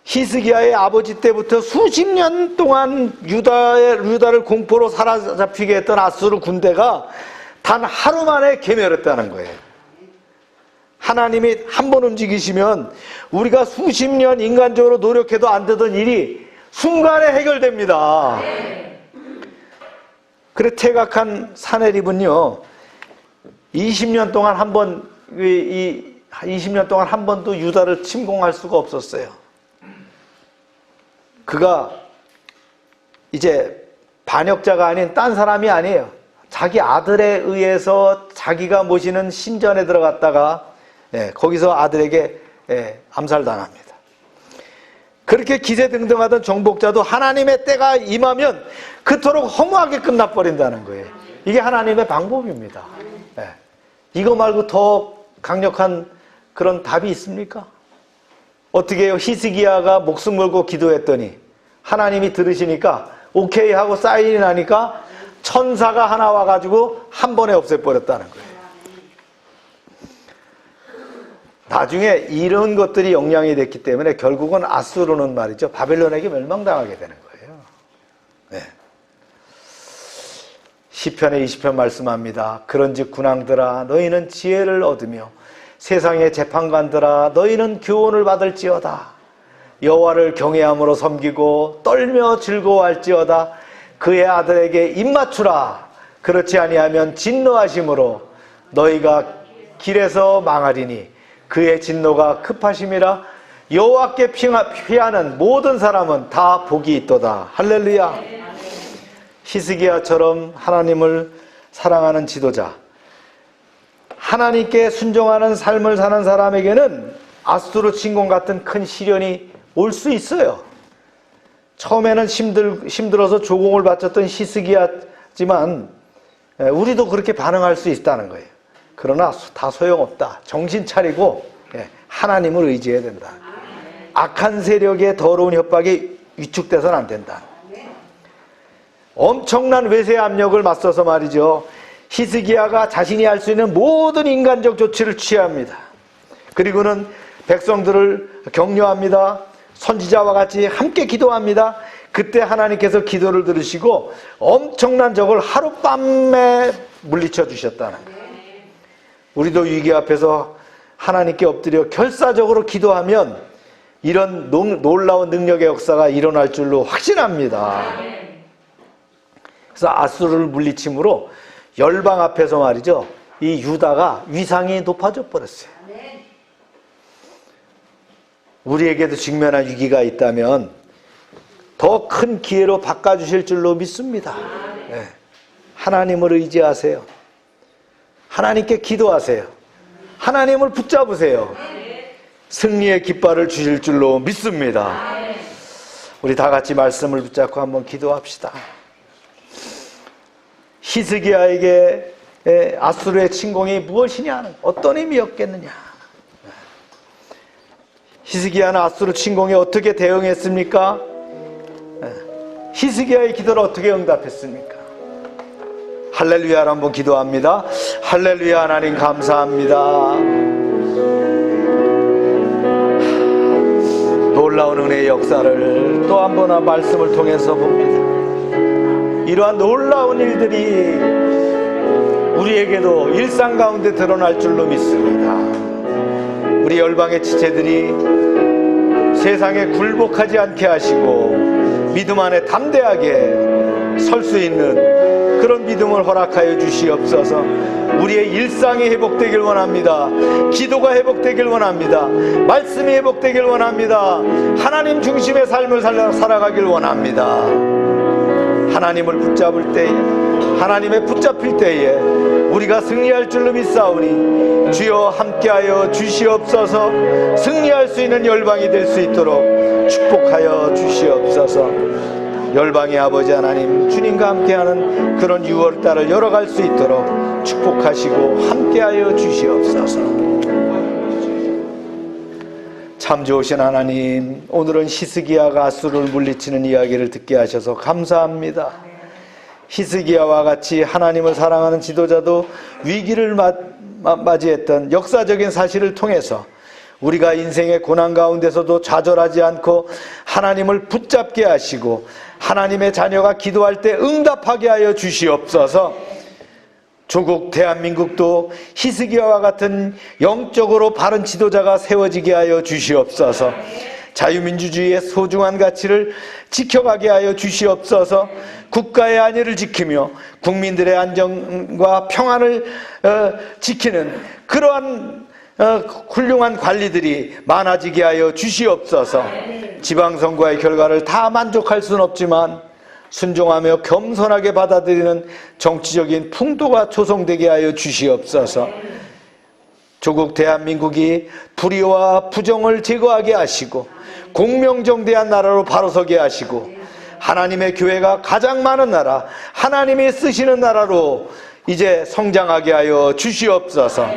히스기야의 아버지 때부터 수십 년 동안 유다를 공포로 사로잡히게 했던 아수르 군대가 단 하루 만에 괴멸했다는 거예요. 하나님이 한 번 움직이시면 우리가 수십 년 인간적으로 노력해도 안 되던 일이 순간에 해결됩니다. 그래 태각한 사내립은요, 20년 동안 한 번, 20년 동안 한 번도 유다를 침공할 수가 없었어요. 그가 이제 반역자가 아닌 딴 사람이 아니에요. 자기 아들에 의해서 자기가 모시는 신전에 들어갔다가 거기서 아들에게 암살당합니다. 그렇게 기세등등하던 정복자도 하나님의 때가 임하면 그토록 허무하게 끝나버린다는 거예요. 이게 하나님의 방법입니다. 이거 말고 더 강력한 그런 답이 있습니까? 어떻게 해요? 히스기야가 목숨 걸고 기도했더니 하나님이 들으시니까 오케이 하고 사인이 나니까 천사가 하나 와가지고 한 번에 없애버렸다는 거예요. 나중에 이런 것들이 영향이 됐기 때문에 결국은 아수르는 말이죠, 바벨론에게 멸망당하게 되는 거예요. 네. 시편의 20편 말씀합니다. 그런즉 군왕들아 너희는 지혜를 얻으며 세상의 재판관들아 너희는 교훈을 받을지어다. 여호와를 경외함으로 섬기고 떨며 즐거워할지어다. 그의 아들에게 입맞추라. 그렇지 아니하면 진노하심으로 너희가 길에서 망하리니 그의 진노가 급하심이라. 여호와께 피하는 모든 사람은 다 복이 있도다. 할렐루야. 히스기야처럼 하나님을 사랑하는 지도자, 하나님께 순종하는 삶을 사는 사람에게는 아수르 침공 같은 큰 시련이 올 수 있어요. 처음에는 힘들어서 조공을 바쳤던 히스기야지만 우리도 그렇게 반응할 수 있다는 거예요. 그러나 다 소용없다. 정신 차리고 하나님을 의지해야 된다. 악한 세력의 더러운 협박에 위축돼서는 안 된다. 엄청난 외세 압력을 맞서서 말이죠, 히스기야가 자신이 할 수 있는 모든 인간적 조치를 취합니다. 그리고는 백성들을 격려합니다. 선지자와 같이 함께 기도합니다. 그때 하나님께서 기도를 들으시고 엄청난 적을 하룻밤에 물리쳐 주셨다는 거예요. 우리도 위기 앞에서 하나님께 엎드려 결사적으로 기도하면 이런 놀라운 능력의 역사가 일어날 줄로 확신합니다. 그래서 아수르를 물리침으로 열방 앞에서 말이죠, 이 유다가 위상이 높아져 버렸어요. 우리에게도 직면한 위기가 있다면 더 큰 기회로 바꿔주실 줄로 믿습니다. 하나님을 의지하세요. 하나님께 기도하세요. 하나님을 붙잡으세요. 승리의 깃발을 주실 줄로 믿습니다. 우리 다 같이 말씀을 붙잡고 한번 기도합시다. 히스기야에게 아수르의 침공이 무엇이냐, 어떤 의미였겠느냐. 히스기야는 아수르 침공에 어떻게 대응했습니까? 히스기야의 기도를 어떻게 응답했습니까? 할렐루야를 한번 기도합니다. 할렐루야. 하나님 감사합니다. 놀라운 은혜의 역사를 또 한 번 말씀을 통해서 봅니다. 이러한 놀라운 일들이 우리에게도 일상 가운데 드러날 줄로 믿습니다. 우리 열방의 지체들이 세상에 굴복하지 않게 하시고 믿음 안에 담대하게 설 수 있는 그런 믿음을 허락하여 주시옵소서. 우리의 일상이 회복되길 원합니다. 기도가 회복되길 원합니다. 말씀이 회복되길 원합니다. 하나님 중심의 삶을 살아가길 원합니다. 하나님을 붙잡을 때에, 하나님의 붙잡힐 때에 우리가 승리할 줄로 믿사오니 주여 함께하여 주시옵소서. 승리할 수 있는 열방이 될 수 있도록 축복하여 주시옵소서. 열방의 아버지 하나님, 주님과 함께하는 그런 6월달을 열어갈 수 있도록 축복하시고 함께하여 주시옵소서. 참 좋으신 하나님, 오늘은 히스기야가 아수르를 물리치는 이야기를 듣게 하셔서 감사합니다. 히스기야와 같이 하나님을 사랑하는 지도자도 위기를 맞이했던 역사적인 사실을 통해서 우리가 인생의 고난 가운데서도 좌절하지 않고 하나님을 붙잡게 하시고 하나님의 자녀가 기도할 때 응답하게 하여 주시옵소서. 조국 대한민국도 히스기야와 같은 영적으로 바른 지도자가 세워지게 하여 주시옵소서. 자유민주주의의 소중한 가치를 지켜가게 하여 주시옵소서. 국가의 안위를 지키며 국민들의 안정과 평안을 지키는 그러한 훌륭한 관리들이 많아지게 하여 주시옵소서. 지방선거의 결과를 다 만족할 수는 없지만 순종하며 겸손하게 받아들이는 정치적인 풍토가 조성되게 하여 주시옵소서. 조국 대한민국이 불의와 부정을 제거하게 하시고 공명정대한 나라로 바로 서게 하시고 하나님의 교회가 가장 많은 나라, 하나님이 쓰시는 나라로 이제 성장하게 하여 주시옵소서.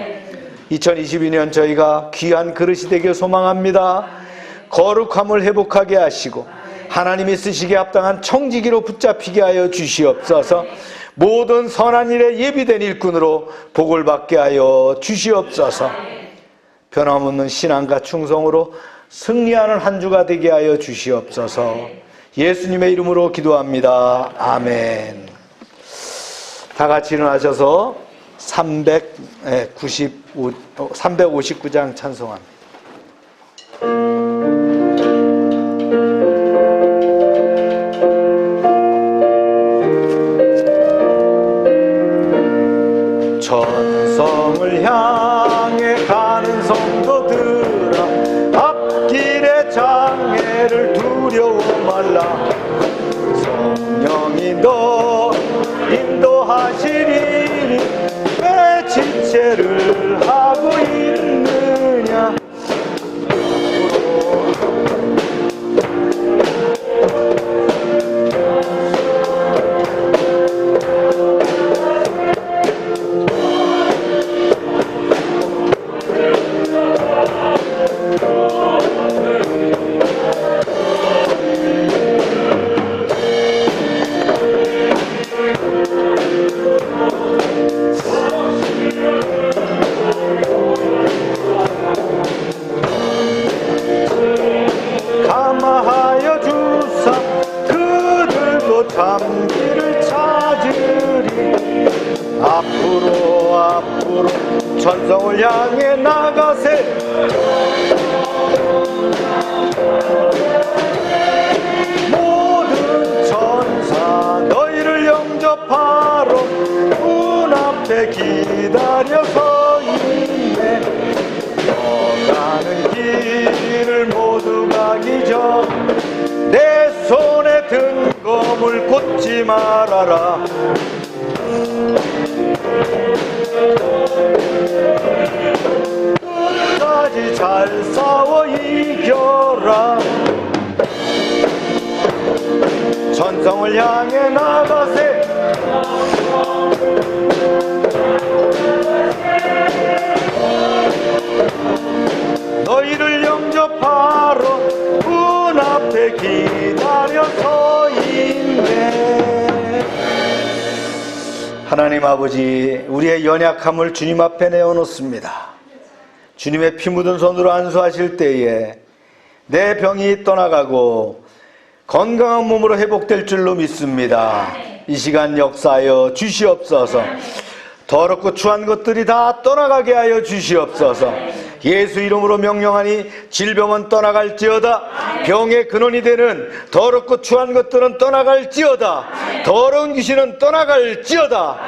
2022년 저희가 귀한 그릇이 되길 소망합니다. 거룩함을 회복하게 하시고 하나님이 쓰시기에 합당한 청지기로 붙잡히게 하여 주시옵소서. 모든 선한 일에 예비된 일꾼으로 복을 받게 하여 주시옵소서. 변함없는 신앙과 충성으로 승리하는 한 주가 되게 하여 주시옵소서. 예수님의 이름으로 기도합니다. 아멘. 다 같이 일어나셔서 359장 찬송합니다. 천성을 향해 가는 성도들아, 앞길의 장애를 두려워 말라. 성령이 너 인도하시리니 왜 지체를 하고 있느냐. 감화하여 주사 그들도 참기를 찾으리. 앞으로 천성을 향해 나가세. 모든 천사 너희를 영접하러 문 앞에 기다려서 있네. 가는 길을 모두 가기 전 내 손에 든 검을 꽂지 말아라. 끝까지 잘 싸워 이겨라. 천성을 향해 나가세. 너희를 영접하러 문 앞에 기다려서 있네. 하나님 아버지, 우리의 연약함을 주님 앞에 내어놓습니다. 주님의 피 묻은 손으로 안수하실 때에 내 병이 떠나가고 건강한 몸으로 회복될 줄로 믿습니다. 이 시간 역사하여 주시옵소서. 더럽고 추한 것들이 다 떠나가게 하여 주시옵소서. 예수 이름으로 명령하니 질병은 떠나갈지어다. 병의 근원이 되는 더럽고 추한 것들은 떠나갈지어다. 더러운 귀신은 떠나갈지어다.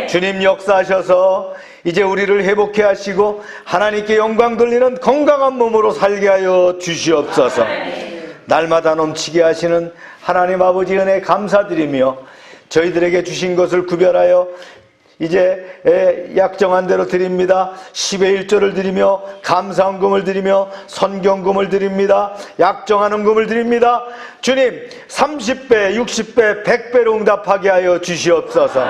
주님 역사하셔서 이제 우리를 회복해 하시고 하나님께 영광 돌리는 건강한 몸으로 살게 하여 주시옵소서. 날마다 넘치게 하시는 하나님 아버지 은혜 감사드리며 저희들에게 주신 것을 구별하여 이제 약정한 대로 드립니다. 10의 1조를 드리며 감사헌금을 드리며 선경금을 드립니다. 약정한 헌금을 드립니다. 주님 30배, 60배, 100배로 응답하게 하여 주시옵소서.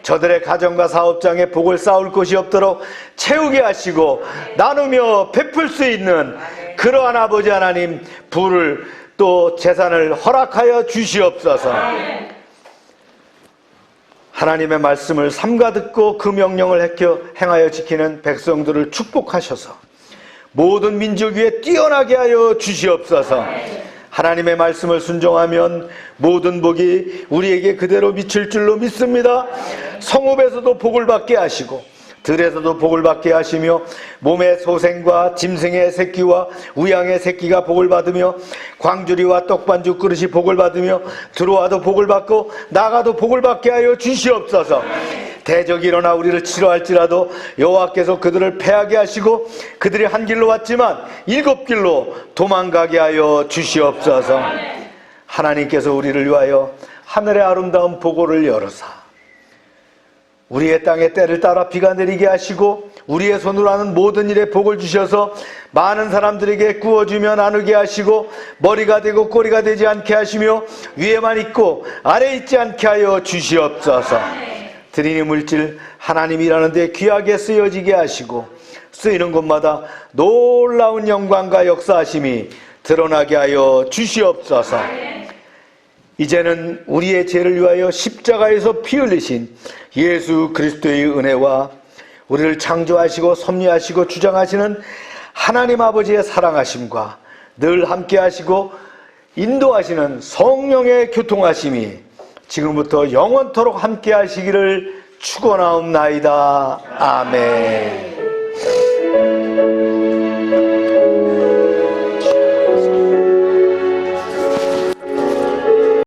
저들의 가정과 사업장에 복을 쌓을 곳이 없도록 채우게 하시고 나누며 베풀 수 있는 그러한 아버지 하나님 부를 또 재산을 허락하여 주시옵소서. 하나님의 말씀을 삼가 듣고 그 명령을 행하여 지키는 백성들을 축복하셔서 모든 민족 위에 뛰어나게 하여 주시옵소서. 하나님의 말씀을 순종하면 모든 복이 우리에게 그대로 미칠 줄로 믿습니다. 성읍에서도 복을 받게 하시고 들에서도 복을 받게 하시며 몸의 소생과 짐승의 새끼와 우양의 새끼가 복을 받으며 광주리와 떡반죽 그릇이 복을 받으며 들어와도 복을 받고 나가도 복을 받게 하여 주시옵소서. 대적이 일어나 우리를 치러할지라도 여호와께서 그들을 패하게 하시고 그들이 한 길로 왔지만 7길로 도망가게 하여 주시옵소서. 하나님께서 우리를 위하여 하늘의 아름다운 보고를 열어사 우리의 땅에 때를 따라 비가 내리게 하시고 우리의 손으로 하는 모든 일에 복을 주셔서 많은 사람들에게 구워주며 나누게 하시고 머리가 되고 꼬리가 되지 않게 하시며 위에만 있고 아래 있지 않게 하여 주시옵소서. 드리는 물질 하나님이라는 데 귀하게 쓰여지게 하시고 쓰이는 곳마다 놀라운 영광과 역사하심이 드러나게 하여 주시옵소서. 이제는 우리의 죄를 위하여 십자가에서 피 흘리신 예수 그리스도의 은혜와 우리를 창조하시고 섭리하시고 주장하시는 하나님 아버지의 사랑하심과 늘 함께 하시고 인도하시는 성령의 교통하심이 지금부터 영원토록 함께 하시기를 축원하옵나이다. 아멘.